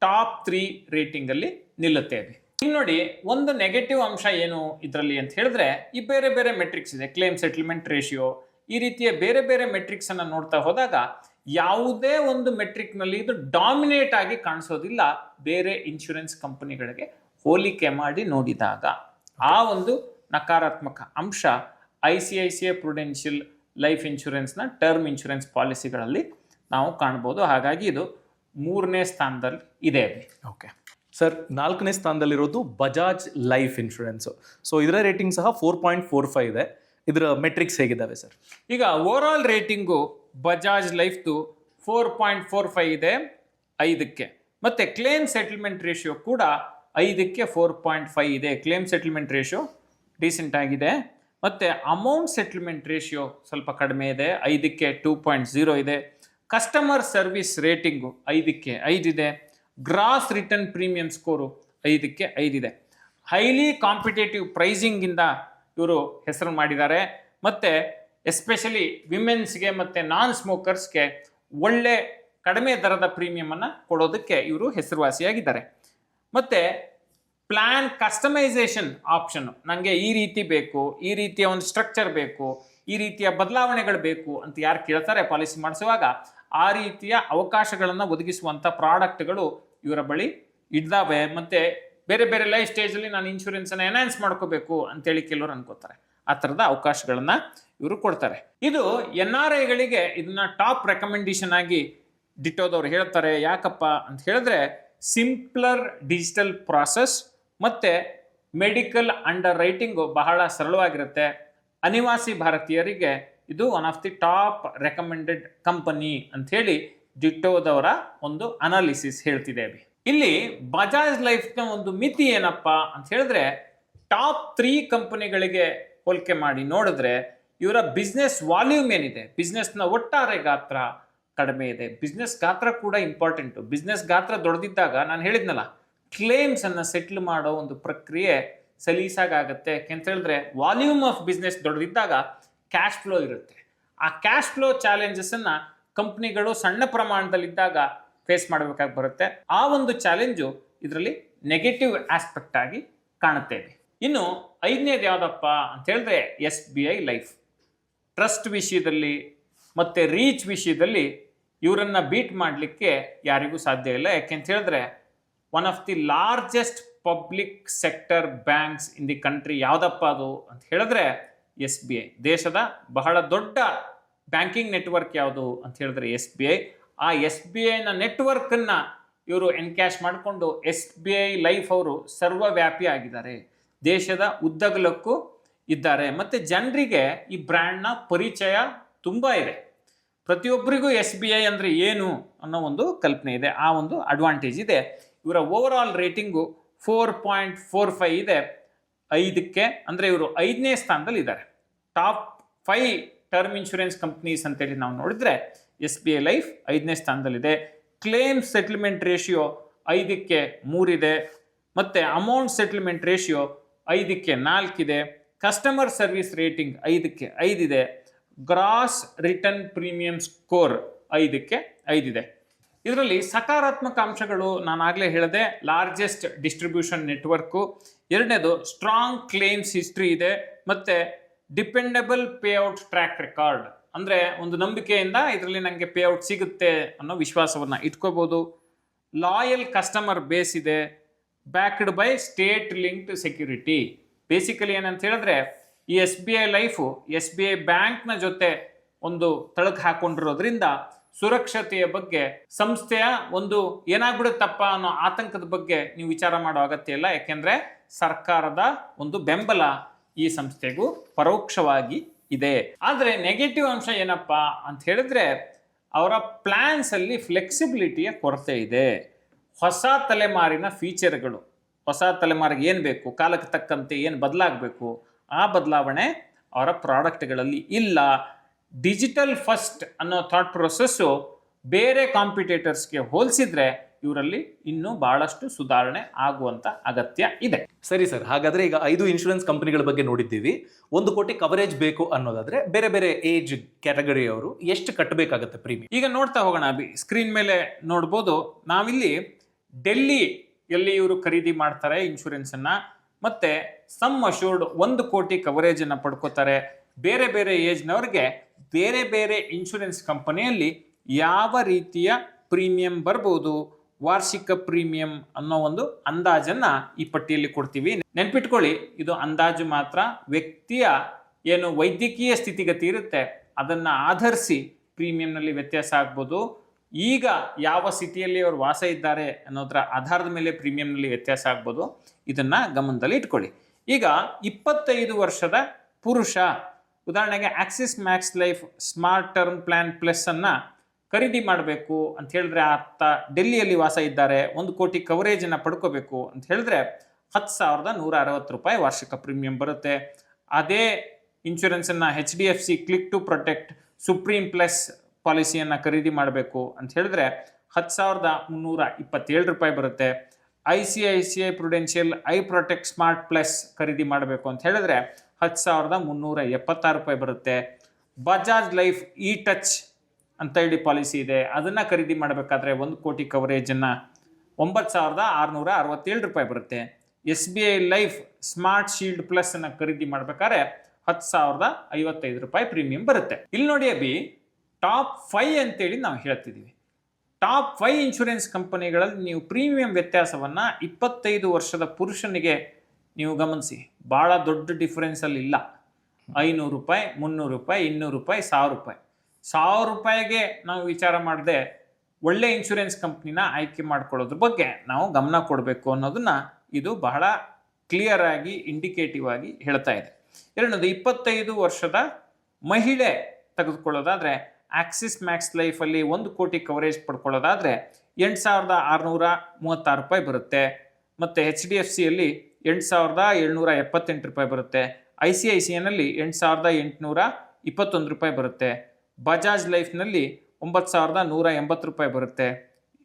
ಟಾಪ್ 3 ರೇಟಿಂಗ್ ಅಲ್ಲಿ ನಿಲ್ಲುತ್ತೆ. ಈಗ ನೋಡಿ, ಒಂದು ನೆಗೆಟಿವ್ ಅಂಶ ಏನು ಇದರಲ್ಲಿ ಅಂತ ಹೇಳಿದ್ರೆ, ಈ ಬೇರೆ ಬೇರೆ ಮೆಟ್ರಿಕ್ಸ್ ಇದೆ. ಕ್ಲೇಮ್ ಸೆಟಲ್ಮೆಂಟ್ ರೇಷಿಯೋ, ಈ ರೀತಿಯ ಬೇರೆ ಬೇರೆ ಮೆಟ್ರಿಕ್ಸ್ ಅನ್ನು ನೋಡ್ತಾ ಹೋದಾಗ ಯಾವುದೇ ಒಂದು ಮೆಟ್ರಿಕ್ನಲ್ಲಿ ಇದು ಡಾಮಿನೇಟ್ ಆಗಿ ಕಾಣಿಸೋದಿಲ್ಲ ಬೇರೆ ಇನ್ಶೂರೆನ್ಸ್ ಕಂಪನಿಗಳಿಗೆ ಹೋಲಿಕೆ ಮಾಡಿ ನೋಡಿದಾಗ. ಆ ಒಂದು ನಕಾರಾತ್ಮಕ ಅಂಶ ICICI ಪ್ರುಡೆನ್ಷಿಯಲ್ ಲೈಫ್ ಇನ್ಶೂರೆನ್ಸ್ನ ಟರ್ಮ್ ಇನ್ಶೂರೆನ್ಸ್ ಪಾಲಿಸಿಗಳಲ್ಲಿ ನಾವು ಕಾಣ್ಬೋದು. ಹಾಗಾಗಿ ಇದು 3ನೇ ಸ್ಥಾನದಲ್ಲಿ ಇದೆ. ಓಕೆ ಸರ್, 4ನೇ ಸ್ಥಾನದಲ್ಲಿರೋದು ಬಜಾಜ್ ಲೈಫ್ ಇನ್ಶೂರೆನ್ಸ್. ಸೊ ಇದರ ರೇಟಿಂಗ್ ಸಹ 4.45 ಇದೆ. ಇದರ ಮೆಟ್ರಿಕ್ಸ್ ಹೇಗಿದ್ದಾವೆ ಸರ್? ಈಗ ಓವರ್ ಆಲ್ ರೇಟಿಂಗು ಬಜಾಜ್ ಲೈಫ್ದು 4.45 ಇದೆ 5ಕ್ಕೆ. ಮತ್ತೆ ಕ್ಲೇಮ್ ಸೆಟಲ್ಮೆಂಟ್ ರೇಷಿಯೋ ಕೂಡ 5ಕ್ಕೆ 4.5 ಇದೆ. ಕ್ಲೇಮ್ ಸೆಟಲ್ಮೆಂಟ್ ರೇಷಿಯೋ ಡೀಸೆಂಟ್ ಆಗಿದೆ. ಮತ್ತೆ ಅಮೌಂಟ್ ಸೆಟಲ್ಮೆಂಟ್ ರೇಷಿಯೋ ಸ್ವಲ್ಪ ಕಡಿಮೆ ಇದೆ, 5ಕ್ಕೆ 2.0 ಇದೆ. ಕಸ್ಟಮರ್ ಸರ್ವಿಸ್ ರೇಟಿಂಗು 5ಕ್ಕೆ 5 ಇದೆ. ಗ್ರಾಸ್ ರಿಟರ್ನ್ ಪ್ರೀಮಿಯಂ ಸ್ಕೋರು 5ಕ್ಕೆ 5 ಇದೆ. ಹೈಲಿ ಕಾಂಪಿಟೇಟಿವ್ ಪ್ರೈಸಿಂಗಿಂದ ಇವರು ಹೆಸರು ಮಾಡಿದ್ದಾರೆ. ಮತ್ತು ಎಸ್ಪೆಷಲಿ ವಿಮೆನ್ಸ್ಗೆ ಮತ್ತು ನಾನ್ ಸ್ಮೋಕರ್ಸ್ಗೆ ಒಳ್ಳೆ ಕಡಿಮೆ ದರದ ಪ್ರೀಮಿಯಮನ್ನು ಕೊಡೋದಕ್ಕೆ ಇವರು ಹೆಸರುವಾಸಿಯಾಗಿದ್ದಾರೆ. ಮತ್ತು ಪ್ಲ್ಯಾನ್ ಕಸ್ಟಮೈಸೇಷನ್ ಆಪ್ಷನ್, ನನಗೆ ಈ ರೀತಿ ಬೇಕು, ಈ ರೀತಿಯ ಒಂದು ಸ್ಟ್ರಕ್ಚರ್ ಬೇಕು, ಈ ರೀತಿಯ ಬದಲಾವಣೆಗಳು ಬೇಕು ಅಂತ ಯಾರು ಕೇಳ್ತಾರೆ ಪಾಲಿಸಿ ಮಾಡಿಸುವಾಗ, ಆ ರೀತಿಯ ಅವಕಾಶಗಳನ್ನು ಒದಗಿಸುವಂಥ ಪ್ರಾಡಕ್ಟ್ಗಳು ಇವರ ಬಳಿ ಇದ್ದಾವೆ. ಮತ್ತು ಬೇರೆ ಬೇರೆ ಲೈಫ್ ಸ್ಟೇಜಲ್ಲಿ ನಾನು ಇನ್ಶೂರೆನ್ಸನ್ನು ಎನ್ಹಾನ್ಸ್ ಮಾಡ್ಕೋಬೇಕು ಅಂತೇಳಿ ಕೆಲವರು ಅನ್ಕೋತಾರೆ. ಆ ಥರದ ಅವಕಾಶಗಳನ್ನು ಇವರು ಕೊಡ್ತಾರೆ. ಇದು NRIಗಳಿಗೆ ಇದನ್ನ ಟಾಪ್ ರೆಕಮೆಂಡೇಶನ್ ಆಗಿ ಡಿಟೋದವ್ರು ಹೇಳ್ತಾರೆ. ಯಾಕಪ್ಪ ಅಂತ ಹೇಳಿದ್ರೆ ಸಿಂಪ್ಲರ್ ಡಿಜಿಟಲ್ ಪ್ರಾಸೆಸ್ ಮತ್ತು ಮೆಡಿಕಲ್ ಅಂಡರ್ ರೈಟಿಂಗು ಬಹಳ ಸರಳವಾಗಿರುತ್ತೆ. ಅನಿವಾಸಿ ಭಾರತೀಯರಿಗೆ ಇದು one of the top recommended company ಅಂಥೇಳಿ ಡಿಟೋದವರ ಒಂದು ಅನಾಲಿಸಿಸ್ ಹೇಳ್ತಿದ್ದೇವೆ. ಇಲ್ಲಿ ಬಜಾಜ್ ಲೈಫ್ನ ಒಂದು ಮಿತಿ ಏನಪ್ಪ ಅಂತ ಹೇಳಿದ್ರೆ, ಟಾಪ್ 3 ಕಂಪನಿಗಳಿಗೆ ಹೋಲಿಕೆ ಮಾಡಿ ನೋಡಿದ್ರೆ ಇವರ ಬಿಸ್ನೆಸ್ ವಾಲ್ಯೂಮ್ ಏನಿದೆ, ಬಿಸ್ನೆಸ್ನ ಒಟ್ಟಾರೆ ಗಾತ್ರ ಕಡಿಮೆ ಇದೆ. ಬಿಸ್ನೆಸ್ ಗಾತ್ರ ಕೂಡ ಇಂಪಾರ್ಟೆಂಟು. ಬಿಸ್ನೆಸ್ ಗಾತ್ರ ದೊಡ್ಡದಿದ್ದಾಗ ನಾನು ಹೇಳಿದ್ನಲ್ಲ, ಕ್ಲೇಮ್ಸನ್ನು ಸೆಟ್ಲ್ ಮಾಡೋ ಒಂದು ಪ್ರಕ್ರಿಯೆ ಸಲೀಸಾಗುತ್ತೆ. ಯಾಕೆಂತ ಹೇಳಿದ್ರೆ ವಾಲ್ಯೂಮ್ ಆಫ್ ಬಿಸ್ನೆಸ್ ದೊಡ್ಡದಿದ್ದಾಗ ಕ್ಯಾಶ್ ಫ್ಲೋ ಇರುತ್ತೆ. ಆ ಕ್ಯಾಶ್ ಫ್ಲೋ ಚಾಲೆಂಜಸನ್ನು ಕಂಪ್ನಿಗಳು ಸಣ್ಣ ಪ್ರಮಾಣದಲ್ಲಿದ್ದಾಗ ಫೇಸ್ ಮಾಡಬೇಕಾಗಿ ಬರುತ್ತೆ. ಆ ಒಂದು ಚಾಲೆಂಜು ಇದರಲ್ಲಿ ನೆಗೆಟಿವ್ ಆಸ್ಪೆಕ್ಟ್ ಆಗಿ ಕಾಣುತ್ತೇವೆ. ಇನ್ನು 5ನೇದು ಯಾವುದಪ್ಪ ಅಂತ ಹೇಳಿದ್ರೆ SBI ಲೈಫ್. ಟ್ರಸ್ಟ್ ವಿಷಯದಲ್ಲಿ ಮತ್ತು ರೀಚ್ ವಿಷಯದಲ್ಲಿ ಇವರನ್ನು ಬೀಟ್ ಮಾಡಲಿಕ್ಕೆ ಯಾರಿಗೂ ಸಾಧ್ಯ ಇಲ್ಲ. ಯಾಕೆಂತ ಹೇಳಿದ್ರೆ one of the largest public sector banks in the country ಯಾವುದಪ್ಪ ಅದು ಅಂತ ಹೇಳಿದ್ರೆ SBI. ದೇಶದ ಬಹಳ ದೊಡ್ಡ ಬ್ಯಾಂಕಿಂಗ್ ನೆಟ್ವರ್ಕ್ ಯಾವುದು ಅಂತ ಹೇಳಿದ್ರೆ SBI. ಆ SBIನ ನೆಟ್ವರ್ಕನ್ನು ಇವರು ಎನ್ಕ್ಯಾಶ್ ಮಾಡಿಕೊಂಡು SBI ಲೈಫ್ ಅವರು ಸರ್ವವ್ಯಾಪಿ ಆಗಿದ್ದಾರೆ, ದೇಶದ ಉದ್ದಗಲಕ್ಕೂ ಇದ್ದಾರೆ. ಮತ್ತು ಜನರಿಗೆ ಈ ಬ್ರ್ಯಾಂಡ್ನ ಪರಿಚಯ ತುಂಬ ಇದೆ. ಪ್ರತಿಯೊಬ್ಬರಿಗೂ SBI ಅಂದರೆ ಏನು ಅನ್ನೋ ಒಂದು ಕಲ್ಪನೆ ಇದೆ. ಆ ಒಂದು ಅಡ್ವಾಂಟೇಜ್ ಇದೆ. ಇವರ ಓವರ್ ಆಲ್ ರೇಟಿಂಗು 4.45 ಇದೆ 5ಕ್ಕೆ. ಅಂದರೆ ಇವರು 5ನೇ ಸ್ಥಾನದಲ್ಲಿ ಇದ್ದಾರೆ. ಟಾಪ್ 5 ಟರ್ಮ್ ಇನ್ಶೂರೆನ್ಸ್ ಕಂಪ್ನೀಸ್ ಅಂತೇಳಿ ನಾವು ನೋಡಿದ್ರೆ SBI ಲೈಫ್ 5ನೇ ಸ್ಥಾನದಲ್ಲಿದೆ. ಕ್ಲೇಮ್ ಸೆಟಲ್ಮೆಂಟ್ ರೇಷಿಯೋ 5ಕ್ಕೆ 3 ಇದೆ. ಮತ್ತು ಅಮೌಂಟ್ ಸೆಟಲ್ಮೆಂಟ್ ರೇಷಿಯೋ 5ಕ್ಕೆ 4 ಇದೆ. ಕಸ್ಟಮರ್ ಸರ್ವಿಸ್ ರೇಟಿಂಗ್ 5ಕ್ಕೆ 5 ಇದೆ. ಗ್ರಾಸ್ ರಿಟರ್ನ್ ಪ್ರೀಮಿಯಂ ಸ್ಕೋರ್ 5ಕ್ಕೆ 5 ಇದೆ. ಇದರಲ್ಲಿ ಸಕಾರಾತ್ಮಕ ಅಂಶಗಳು ನಾನು ಆಗಲೇ ಹೇಳಿದೆ, ಲಾರ್ಜೆಸ್ಟ್ ಡಿಸ್ಟ್ರಿಬ್ಯೂಷನ್ ನೆಟ್ವರ್ಕು. 2ನೇದು ಸ್ಟ್ರಾಂಗ್ ಕ್ಲೇಮ್ಸ್ ಹಿಸ್ಟ್ರಿ ಇದೆ. ಮತ್ತು ಡಿಪೆಂಡಬಲ್ ಪೇಔಟ್ ಟ್ರ್ಯಾಕ್ ರೆಕಾರ್ಡ್, ಅಂದರೆ ಒಂದು ನಂಬಿಕೆಯಿಂದ ಇದರಲ್ಲಿ ನನಗೆ ಪೇಔಟ್ ಸಿಗುತ್ತೆ ಅನ್ನೋ ವಿಶ್ವಾಸವನ್ನು ಇಟ್ಕೋಬೋದು. ಲಾಯಲ್ ಕಸ್ಟಮರ್ ಬೇಸ್ ಇದೆ. Backed by state linked security. Basically ಏನಂತ ಹೇಳಿದ್ರೆ ಈ SBI ಲೈಫು SBI ಬ್ಯಾಂಕ್ನ ಜೊತೆ ಒಂದು ತಳಕು ಹಾಕೊಂಡಿರೋದ್ರಿಂದ ಸುರಕ್ಷತೆಯ ಬಗ್ಗೆ, ಸಂಸ್ಥೆಯ ಒಂದು ಏನಾಗ್ಬಿಡುತ್ತಪ್ಪ ಅನ್ನೋ ಆತಂಕದ ಬಗ್ಗೆ ನೀವು ವಿಚಾರ ಮಾಡೋ ಅಗತ್ಯ ಇಲ್ಲ. ಯಾಕೆಂದರೆ ಸರ್ಕಾರದ ಒಂದು ಬೆಂಬಲ ಈ ಸಂಸ್ಥೆಗೂ ಪರೋಕ್ಷವಾಗಿ ಇದೆ. ಆದರೆ ನೆಗೆಟಿವ್ ಅಂಶ ಏನಪ್ಪ ಅಂತ ಹೇಳಿದ್ರೆ ಅವರ ಪ್ಲ್ಯಾನ್ಸಲ್ಲಿ ಫ್ಲೆಕ್ಸಿಬಿಲಿಟಿಯ ಕೊರತೆ ಇದೆ. ಹೊಸ ತಲೆಮಾರಿನ ಫೀಚರ್ಗಳು, ಹೊಸ ತಲೆಮಾರಿಗೆ ಏನು ಬೇಕು, ಕಾಲಕ್ಕೆ ತಕ್ಕಂತೆ ಏನು ಬದಲಾಗಬೇಕು, ಆ ಬದಲಾವಣೆ ಅವರ ಪ್ರಾಡಕ್ಟ್ಗಳಲ್ಲಿ ಇಲ್ಲ. ಡಿಜಿಟಲ್ ಫಸ್ಟ್ ಅನ್ನೋ ಥಾಟ್ ಪ್ರೊಸೆಸ್ಸು ಬೇರೆ ಕಾಂಪಿಟೇಟರ್ಸ್ಗೆ ಹೋಲಿಸಿದ್ರೆ ಇವರಲ್ಲಿ ಇನ್ನೂ ಬಹಳಷ್ಟು ಸುಧಾರಣೆ ಆಗುವಂಥ ಅಗತ್ಯ ಇದೆ. ಸರಿ ಸರ್, ಹಾಗಾದರೆ ಈಗ 5 ಇನ್ಶೂರೆನ್ಸ್ ಕಂಪನಿಗಳ ಬಗ್ಗೆ ನೋಡಿದ್ದೀವಿ. 1 ಕೋಟಿ ಕವರೇಜ್ ಬೇಕು ಅನ್ನೋದಾದರೆ ಬೇರೆ ಬೇರೆ ಏಜ್ ಕ್ಯಾಟಗರಿಯವರು ಎಷ್ಟು ಕಟ್ಟಬೇಕಾಗತ್ತೆ ಪ್ರೀಮಿಯಂ? ಈಗ ನೋಡ್ತಾ ಹೋಗೋಣ. ಸ್ಕ್ರೀನ್ ಮೇಲೆ ನೋಡ್ಬೋದು. ನಾವಿಲ್ಲಿ ಡೆಲ್ಲಿಯಲ್ಲಿ ಇವರು ಖರೀದಿ ಮಾಡ್ತಾರೆ ಇನ್ಶೂರೆನ್ಸನ್ನು. ಮತ್ತು ಸಮ್ ಅಶೂರ್ಡ್ 1 ಕೋಟಿ ಕವರೇಜನ್ನು ಪಡ್ಕೋತಾರೆ. ಬೇರೆ ಬೇರೆ ಏಜ್ನವ್ರಿಗೆ ಬೇರೆ ಬೇರೆ ಇನ್ಶೂರೆನ್ಸ್ ಕಂಪನಿಯಲ್ಲಿ ಯಾವ ರೀತಿಯ ಪ್ರೀಮಿಯಂ ಬರ್ಬೋದು, ವಾರ್ಷಿಕ ಪ್ರೀಮಿಯಂ ಅನ್ನೋ ಒಂದು ಅಂದಾಜನ್ನ ಈ ಪಟ್ಟಿಯಲ್ಲಿ ಕೊಡ್ತೀವಿ. ನೆನ್ಪಿಟ್ಕೊಳ್ಳಿ, ಇದು ಅಂದಾಜು ಮಾತ್ರ. ವ್ಯಕ್ತಿಯ ಏನು ವೈದ್ಯಕೀಯ ಸ್ಥಿತಿಗತಿ ಇರುತ್ತೆ ಅದನ್ನ ಆಧರಿಸಿ ಪ್ರೀಮಿಯಂನಲ್ಲಿ ವ್ಯತ್ಯಾಸ ಆಗ್ಬೋದು. ಈಗ ಯಾವ ಸ್ಥಿತಿಯಲ್ಲಿ ಅವರು ವಾಸ ಇದ್ದಾರೆ ಅನ್ನೋದರ ಆಧಾರದ ಮೇಲೆ ಪ್ರೀಮಿಯಂನಲ್ಲಿ ವ್ಯತ್ಯಾಸ ಆಗ್ಬೋದು. ಇದನ್ನ ಗಮನದಲ್ಲಿ ಇಟ್ಕೊಳ್ಳಿ. ಈಗ 25 ವರ್ಷದ ಪುರುಷ, ಉದಾಹರಣೆಗೆ Axis Max life smart term plan plus ಅನ್ನ ಖರೀದಿ ಮಾಡಬೇಕು ಅಂತ ಹೇಳಿದ್ರೆ, ಆತ ಡೆಲ್ಲಿಯಲ್ಲಿ ವಾಸ ಇದ್ದಾರೆ, 1 ಕೋಟಿ ಕವರೇಜ್ ಅನ್ನ ಪಡ್ಕೋಬೇಕು ಅಂತ ಹೇಳಿದ್ರೆ 10,160 ರೂಪಾಯಿ ವಾರ್ಷಿಕ ಪ್ರೀಮಿಯಂ ಬರುತ್ತೆ. ಅದೇ ಇನ್ಶೂರೆನ್ಸ್ ಅನ್ನ HDFC click to protect supreme plus ಪಾಲಿಸಿಯನ್ನು ಖರೀದಿ ಮಾಡಬೇಕು ಅಂತ ಹೇಳಿದ್ರೆ 10,327 ರೂಪಾಯಿ ಬರುತ್ತೆ. ICICI prudential I protect smart plus ಖರೀದಿ ಮಾಡಬೇಕು ಅಂತ ಹೇಳಿದ್ರೆ 10,376 ರೂಪಾಯಿ ಬರುತ್ತೆ. ಬಜಾಜ್ ಲೈಫ್ ಇ ಟಚ್ ಅಂತ ಹೇಳಿ ಪಾಲಿಸಿ ಇದೆ, ಅದನ್ನು ಖರೀದಿ ಮಾಡಬೇಕಾದ್ರೆ 1 ಕೋಟಿ ಕವರೇಜನ್ನು 9,667 ರೂಪಾಯಿ ಬರುತ್ತೆ. SBI life smart shield plus ಅನ್ನು ಖರೀದಿ ಮಾಡಬೇಕಾದ್ರೆ 10,055 ರೂಪಾಯಿ ಪ್ರೀಮಿಯಂ ಬರುತ್ತೆ. ಇಲ್ಲಿ ನೋಡಿ ಅಭಿ, ಟಾಪ್ 5 ಅಂತೇಳಿ ನಾವು ಹೇಳ್ತಿದ್ದೀವಿ. ಟಾಪ್ 5 ಇನ್ಶೂರೆನ್ಸ್ ಕಂಪನಿಗಳಲ್ಲಿ ನೀವು ಪ್ರೀಮಿಯಂ ವ್ಯತ್ಯಾಸವನ್ನು 25 ವರ್ಷದ ಪುರುಷನಿಗೆ ನೀವು ಗಮನಿಸಿ, ಭಾಳ ದೊಡ್ಡ ಡಿಫರೆನ್ಸ್ ಅಲ್ಲಿ ಇಲ್ಲ. 500 ರೂಪಾಯಿ, 300 ರೂಪಾಯಿ, 200 ರೂಪಾಯಿ, 1000 ರೂಪಾಯಿ. 1000 ರೂಪಾಯಿಗೆ ನಾವು ವಿಚಾರ ಮಾಡದೆ ಒಳ್ಳೆ ಇನ್ಶೂರೆನ್ಸ್ ಕಂಪ್ನಿನ ಆಯ್ಕೆ ಮಾಡ್ಕೊಳ್ಳೋದ್ರ ಬಗ್ಗೆ ನಾವು ಗಮನ ಕೊಡಬೇಕು ಅನ್ನೋದನ್ನ ಇದು ಬಹಳ ಕ್ಲಿಯರ್ ಆಗಿ ಇಂಡಿಕೇಟಿವ್ ಆಗಿ ಹೇಳ್ತಾ ಇದೆ. ಎರಡನೇದು, 25 ವರ್ಷದ ಮಹಿಳೆ ತೆಗೆದುಕೊಳ್ಳೋದಾದ್ರೆ ಆಕ್ಸಿಸ್ ಮ್ಯಾಕ್ಸ್ ಲೈಫಲ್ಲಿ 1 ಕೋಟಿ ಕವರೇಜ್ ಪಡ್ಕೊಳ್ಳೋದಾದ್ರೆ 8,636 ರೂಪಾಯಿ ಬರುತ್ತೆ. ಮತ್ತು HDFCಯಲ್ಲಿ 8,778 ರೂಪಾಯಿ ಬರುತ್ತೆ. ICICIನಲ್ಲಿ 8,821 ರೂಪಾಯಿ ಬರುತ್ತೆ. ಬಜಾಜ್ ಲೈಫ್ನಲ್ಲಿ 9,180 ರೂಪಾಯಿ ಬರುತ್ತೆ.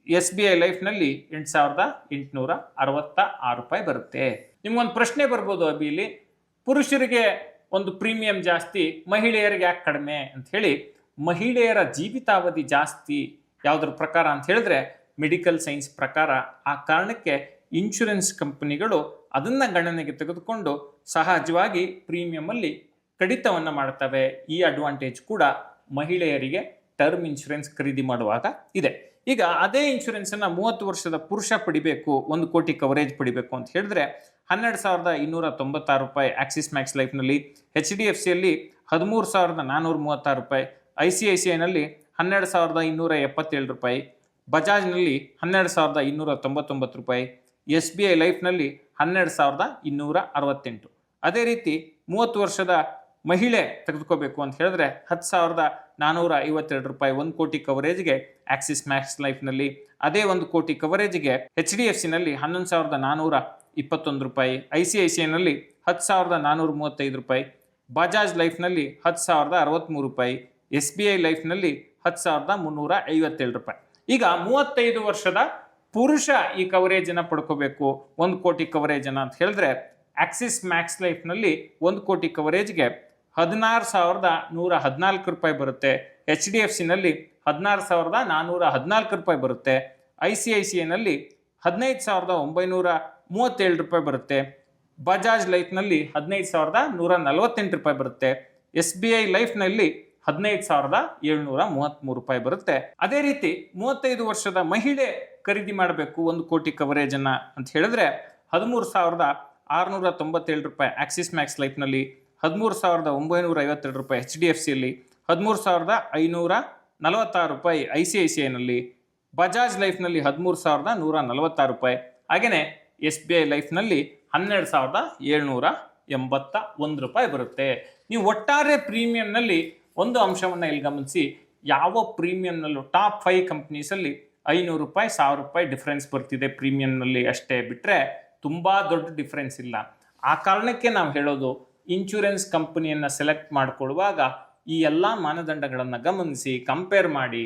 SBI ಲೈಫ್ನಲ್ಲಿ 8,866 ರೂಪಾಯಿ ಬರುತ್ತೆ. ನಿಮ್ಗೊಂದು ಪ್ರಶ್ನೆ ಬರ್ಬೋದು ಅಭಿಲಿ, ಪುರುಷರಿಗೆ ಒಂದು ಪ್ರೀಮಿಯಂ ಜಾಸ್ತಿ, ಮಹಿಳೆಯರಿಗೆ ಯಾಕೆ ಕಡಿಮೆ ಅಂತ ಹೇಳಿ. ಮಹಿಳೆಯರ ಜೀವಿತಾವಧಿ ಜಾಸ್ತಿ ಯಾವುದ್ರ ಪ್ರಕಾರ ಅಂತ ಹೇಳಿದ್ರೆ ಮೆಡಿಕಲ್ ಸೈನ್ಸ್ ಪ್ರಕಾರ. ಆ ಕಾರಣಕ್ಕೆ ಇನ್ಶೂರೆನ್ಸ್ ಕಂಪನಿಗಳು ಅದನ್ನು ಗಣನೆಗೆ ತೆಗೆದುಕೊಂಡು ಸಹಜವಾಗಿ ಪ್ರೀಮಿಯಮಲ್ಲಿ ಕಡಿತವನ್ನು ಮಾಡ್ತವೆ. ಈ ಅಡ್ವಾಂಟೇಜ್ ಕೂಡ ಮಹಿಳೆಯರಿಗೆ ಟರ್ಮ್ ಇನ್ಶೂರೆನ್ಸ್ ಖರೀದಿ ಮಾಡುವಾಗ ಇದೆ. ಈಗ ಅದೇ ಇನ್ಶೂರೆನ್ಸನ್ನು 30 ವರ್ಷದ ಪುರುಷ ಪಡಿಬೇಕು, 1 ಕೋಟಿ ಕವರೇಜ್ ಪಡಿಬೇಕು ಅಂತ ಹೇಳಿದ್ರೆ 12,296 ರೂಪಾಯಿ ಆಕ್ಸಿಸ್ ಮ್ಯಾಕ್ಸ್ ಲೈಫ್ನಲ್ಲಿ, HDFCಯಲ್ಲಿ 13,436 ರೂಪಾಯಿ, ICICIನಲ್ಲಿ 12,277 ರೂಪಾಯಿ, ಬಜಾಜ್ನಲ್ಲಿ 12,299 ರೂಪಾಯಿ, SBI ಲೈಫ್ನಲ್ಲಿ 12,268. ಅದೇ ರೀತಿ 30 ವರ್ಷದ ಮಹಿಳೆ ತೆಗೆದುಕೋಬೇಕು ಅಂತ ಹೇಳಿದ್ರೆ 10,452 ರೂಪಾಯಿ 1 ಕೋಟಿ ಕವರೇಜ್ಗೆ ಆಕ್ಸಿಸ್ ಮ್ಯಾಕ್ಸ್ ಲೈಫ್ನಲ್ಲಿ. ಅದೇ 1 ಕೋಟಿ ಕವರೇಜ್ಗೆ HDFCನಲ್ಲಿ 11,421 ರೂಪಾಯಿ, ICICIನಲ್ಲಿ 10,435 ರೂಪಾಯಿ, ಬಜಾಜ್ ಲೈಫ್ನಲ್ಲಿ 10,063 ರೂಪಾಯಿ, SBI ಲೈಫ್ನಲ್ಲಿ 10,357 ರೂಪಾಯಿ. ಈಗ 35 ವರ್ಷದ ಪುರುಷ ಈ ಕವರೇಜನ್ನು ಪಡ್ಕೋಬೇಕು, 1 ಕೋಟಿ ಕವರೇಜನ್ನು ಅಂತ ಹೇಳಿದ್ರೆ ಆಕ್ಸಿಸ್ ಮ್ಯಾಕ್ಸ್ ಲೈಫ್ನಲ್ಲಿ 1 ಕೋಟಿ ಕವರೇಜ್ಗೆ 16,114 ರೂಪಾಯಿ ಬರುತ್ತೆ. HDFCನಲ್ಲಿ 16,414 ರೂಪಾಯಿ ಬರುತ್ತೆ. ICICIನಲ್ಲಿ 15,937 ರೂಪಾಯಿ ಬರುತ್ತೆ. ಬಜಾಜ್ ಲೈಫ್ನಲ್ಲಿ 15,148 ರೂಪಾಯಿ ಬರುತ್ತೆ. SBI ಲೈಫ್ನಲ್ಲಿ 15,733 ರೂಪಾಯಿ ಬರುತ್ತೆ. ಅದೇ ರೀತಿ 35 ವರ್ಷದ ಮಹಿಳೆ ಖರೀದಿ ಮಾಡಬೇಕು 1 ಕೋಟಿ ಕವರೇಜನ್ನು ಅಂತ ಹೇಳಿದ್ರೆ 13,697 ರೂಪಾಯಿ ಆಕ್ಸಿಸ್ ಮ್ಯಾಕ್ಸ್ ಲೈಫ್ನಲ್ಲಿ, 13,952 ರೂಪಾಯಿ HDFCಯಲ್ಲಿ, 13,546 ರೂಪಾಯಿ ICICIನಲ್ಲಿ, ಬಜಾಜ್ ಲೈಫ್ನಲ್ಲಿ 13,146 ರೂಪಾಯಿ, ಹಾಗೆಯೇ SBI ಲೈಫ್ನಲ್ಲಿ 12,781 ರೂಪಾಯಿ ಬರುತ್ತೆ. ನೀವು ಒಟ್ಟಾರೆ ಪ್ರೀಮಿಯಂನಲ್ಲಿ ಒಂದು ಅಂಶವನ್ನು ಇಲ್ಲಿ ಗಮನಿಸಿ, ಯಾವ ಪ್ರೀಮಿಯಂನಲ್ಲೂ ಟಾಪ್ 5 ಕಂಪ್ನೀಸಲ್ಲಿ 500 ರೂಪಾಯಿ 1,000 ರೂಪಾಯಿ ಡಿಫ್ರೆನ್ಸ್ ಬರ್ತಿದೆ ಪ್ರೀಮಿಯಂನಲ್ಲಿ ಅಷ್ಟೇ, ಬಿಟ್ಟರೆ ತುಂಬ ದೊಡ್ಡ ಡಿಫ್ರೆನ್ಸ್ ಇಲ್ಲ. ಆ ಕಾರಣಕ್ಕೆ ನಾವು ಹೇಳೋದು, ಇನ್ಶೂರೆನ್ಸ್ ಕಂಪನಿಯನ್ನು ಸೆಲೆಕ್ಟ್ ಮಾಡಿಕೊಳ್ಳುವಾಗ ಈ ಎಲ್ಲ ಮಾನದಂಡಗಳನ್ನು ಗಮನಿಸಿ ಕಂಪೇರ್ ಮಾಡಿ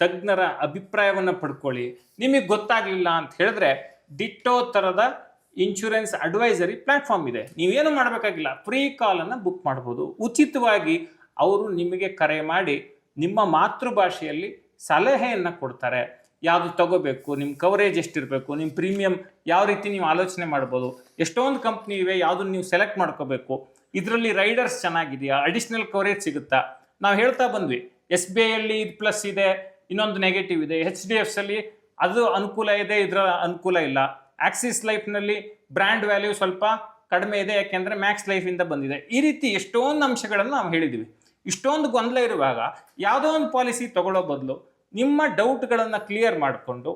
ತಜ್ಞರ ಅಭಿಪ್ರಾಯವನ್ನು ಪಡ್ಕೊಳ್ಳಿ. ನಿಮಗೆ ಗೊತ್ತಾಗಲಿಲ್ಲ ಅಂತ ಹೇಳಿದ್ರೆ ಡಿಟ್ಟೋ ಥರದ ಇನ್ಶೂರೆನ್ಸ್ ಅಡ್ವೈಸರಿ ಪ್ಲಾಟ್ಫಾರ್ಮ್ ಇದೆ, ನೀವೇನು ಮಾಡಬೇಕಾಗಿಲ್ಲ, ಫ್ರೀ ಕಾಲನ್ನು ಬುಕ್ ಮಾಡ್ಬೋದು. ಉಚಿತವಾಗಿ ಅವರು ನಿಮಗೆ ಕರೆ ಮಾಡಿ ನಿಮ್ಮ ಮಾತೃಭಾಷೆಯಲ್ಲಿ ಸಲಹೆಯನ್ನು ಕೊಡ್ತಾರೆ. ಯಾವುದು ತಗೋಬೇಕು, ನಿಮ್ಮ ಕವರೇಜ್ ಎಷ್ಟಿರಬೇಕು, ನಿಮ್ಮ ಪ್ರೀಮಿಯಂ ಯಾವ ರೀತಿ ನೀವು ಆಲೋಚನೆ ಮಾಡ್ಬೋದು, ಎಷ್ಟೊಂದು ಕಂಪ್ನಿ ಇವೆ, ಯಾವುದನ್ನು ನೀವು ಸೆಲೆಕ್ಟ್ ಮಾಡ್ಕೋಬೇಕು, ಇದರಲ್ಲಿ ರೈಡರ್ಸ್ ಚೆನ್ನಾಗಿದೆಯಾ, ಅಡಿಷ್ನಲ್ ಕವರೇಜ್ ಸಿಗುತ್ತಾ. ನಾವು ಹೇಳ್ತಾ ಬಂದ್ವಿ, SBIಯಲ್ಲಿ ಇದು ಪ್ಲಸ್ ಇದೆ, ಇನ್ನೊಂದು ನೆಗೆಟಿವ್ ಇದೆ. HDFC ಅಲ್ಲಿ ಅದು ಅನುಕೂಲ ಇದೆ, ಇದರ ಅನುಕೂಲ ಇಲ್ಲ. ಆಕ್ಸಿಸ್ ಲೈಫ್ನಲ್ಲಿ ಬ್ರ್ಯಾಂಡ್ ವ್ಯಾಲ್ಯೂ ಸ್ವಲ್ಪ ಕಡಿಮೆ ಇದೆ, ಯಾಕೆಂದ್ರೆ ಮ್ಯಾಕ್ಸ್ ಲೈಫ್ ಇಂದ ಬಂದಿದೆ. ಈ ರೀತಿ ಎಷ್ಟೊಂದು ಅಂಶಗಳನ್ನು ನಾವು ಹೇಳಿದ್ದೀವಿ. ಇಷ್ಟೊಂದು ಗೊಂದಲ ಇರುವಾಗ ಯಾವುದೋ ಒಂದು ಪಾಲಿಸಿ ತಗೊಳ್ಳೋ ಬದಲು ನಿಮ್ಮ ಡೌಟ್ಗಳನ್ನು ಕ್ಲಿಯರ್ ಮಾಡಿಕೊಂಡು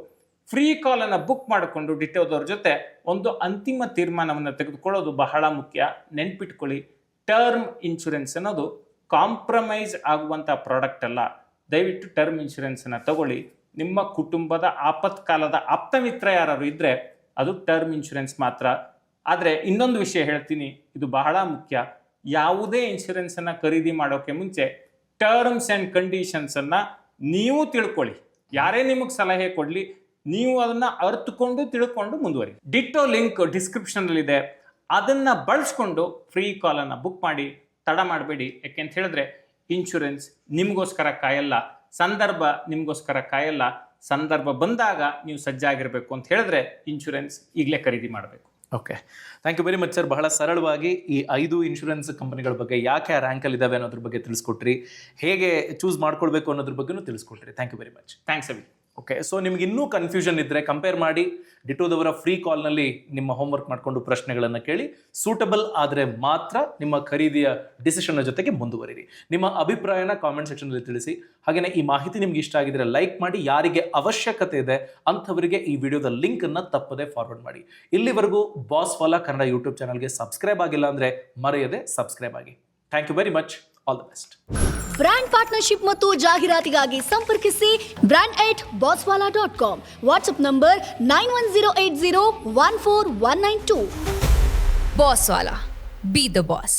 ಫ್ರೀ ಕಾಲನ್ನು ಬುಕ್ ಮಾಡಿಕೊಂಡು ಡಿಟೋದವ್ರ ಜೊತೆ ಒಂದು ಅಂತಿಮ ತೀರ್ಮಾನವನ್ನು ತೆಗೆದುಕೊಳ್ಳೋದು ಬಹಳ ಮುಖ್ಯ. ನೆನ್ಪಿಟ್ಕೊಳ್ಳಿ, ಟರ್ಮ್ ಇನ್ಶೂರೆನ್ಸ್ ಅನ್ನೋದು ಕಾಂಪ್ರಮೈಸ್ ಆಗುವಂಥ ಪ್ರಾಡಕ್ಟ್ ಅಲ್ಲ. ದಯವಿಟ್ಟು ಟರ್ಮ್ ಇನ್ಶೂರೆನ್ಸನ್ನು ತಗೊಳ್ಳಿ. ನಿಮ್ಮ ಕುಟುಂಬದ ಆಪತ್ಕಾಲದ ಆಪ್ತ ಮಿತ್ರ ಯಾರು ಇದ್ದರೆ ಅದು ಟರ್ಮ್ ಇನ್ಶೂರೆನ್ಸ್ ಮಾತ್ರ. ಆದರೆ ಇನ್ನೊಂದು ವಿಷಯ ಹೇಳ್ತೀನಿ, ಇದು ಬಹಳ ಮುಖ್ಯ. ಯಾವುದೇ ಇನ್ಶೂರೆನ್ಸನ್ನು ಖರೀದಿ ಮಾಡೋಕ್ಕೆ ಮುಂಚೆ ಟರ್ಮ್ಸ್ ಆ್ಯಂಡ್ ಕಂಡೀಷನ್ಸನ್ನು ನೀವು ತಿಳ್ಕೊಳ್ಳಿ. ಯಾರೇ ನಿಮಗೆ ಸಲಹೆ ಕೊಡಲಿ, ನೀವು ಅದನ್ನು ಅರ್ಥಕೊಂಡು ತಿಳ್ಕೊಂಡು ಮುಂದುವರಿ. ಡಿಟೋ ಲಿಂಕ್ ಡಿಸ್ಕ್ರಿಪ್ಷನಲ್ಲಿದೆ, ಅದನ್ನು ಬಳಸ್ಕೊಂಡು ಫ್ರೀ ಕಾಲನ್ನು ಬುಕ್ ಮಾಡಿ. ತಡ ಮಾಡಬೇಡಿ. ಯಾಕೆಂತ ಹೇಳಿದ್ರೆ ಇನ್ಶೂರೆನ್ಸ್ ನಿಮಗೋಸ್ಕರ ಕಾಯಲ್ಲ, ಸಂದರ್ಭ ನಿಮಗೋಸ್ಕರ ಕಾಯಲ್ಲ. ಸಂದರ್ಭ ಬಂದಾಗ ನೀವು ಸಜ್ಜಾಗಿರಬೇಕು ಅಂತ ಹೇಳಿದ್ರೆ ಇನ್ಶೂರೆನ್ಸ್ ಈಗಲೇ ಖರೀದಿ ಮಾಡಬೇಕು. Okay, thank you very much sir. ಬಹಳ ಸರಳವಾಗಿ ಈ 5 ಇನ್ಶೂರೆನ್ಸ್ ಕಂಪನಿಗಳ ಬಗ್ಗೆ, ಯಾಕೆ ಆ ರ್ಯಾಂಕಲ್ಲಿ ಇದಾವೆ ಅನ್ನೋದ್ರ ಬಗ್ಗೆ ತಿಳಿಸ್ಕೊಟ್ರಿ, ಹೇಗೆ ಚೂಸ್ ಮಾಡ್ಕೊಳ್ಬೇಕು ಅನ್ನೋದ್ರ ಬಗ್ಗೆನೂ ತಿಳಿಸ್ಕೊಟ್ರಿ. Thank you very much. Thanks Abhi. Okay, so ನಿಮ್ಗೆ ಇನ್ನೂ ಕನ್ಫ್ಯೂಷನ್ ಇದ್ದರೆ ಕಂಪೇರ್ ಮಾಡಿ ಡಿಟೋದವರ ಫ್ರೀ ಕಾಲ್ನಲ್ಲಿ ನಿಮ್ಮ ಹೋಮ್ವರ್ಕ್ ಮಾಡಿಕೊಂಡು ಪ್ರಶ್ನೆಗಳನ್ನು ಕೇಳಿ. ಸೂಟಬಲ್ ಆದರೆ ಮಾತ್ರ ನಿಮ್ಮ ಖರೀದಿಯ ಡಿಸಿಷನ್ನ ಜೊತೆಗೆ ಮುಂದುವರಿರಿ. ನಿಮ್ಮ ಅಭಿಪ್ರಾಯನ ಕಾಮೆಂಟ್ ಸೆಕ್ಷನಲ್ಲಿ ತಿಳಿಸಿ. ಹಾಗೆಯೇ ಈ ಮಾಹಿತಿ ನಿಮ್ಗೆ ಇಷ್ಟ ಆಗಿದ್ರೆ ಲೈಕ್ ಮಾಡಿ. ಯಾರಿಗೆ ಅವಶ್ಯಕತೆ ಇದೆ ಅಂಥವರಿಗೆ ಈ ವಿಡಿಯೋದ ಲಿಂಕನ್ನು ತಪ್ಪದೆ ಫಾರ್ವರ್ಡ್ ಮಾಡಿ. ಇಲ್ಲಿವರೆಗೂ ಬಾಸ್ ವಾಲಾ ಕನ್ನಡ ಯೂಟ್ಯೂಬ್ ಚಾನಲ್ಗೆ ಸಬ್ಸ್ಕ್ರೈಬ್ ಆಗಿಲ್ಲ ಅಂದರೆ ಮರೆಯದೆ ಸಬ್ಸ್ಕ್ರೈಬ್ ಆಗಿ. Thank you very much. All the best. Brand partnership ಮತ್ತು ಜಾಹೀರಾತಿಗಾಗಿ ಸಂಪರ್ಕಿಸಿ brand@bosswala.com. WhatsApp number 9108014192. Bosswala. Be the boss.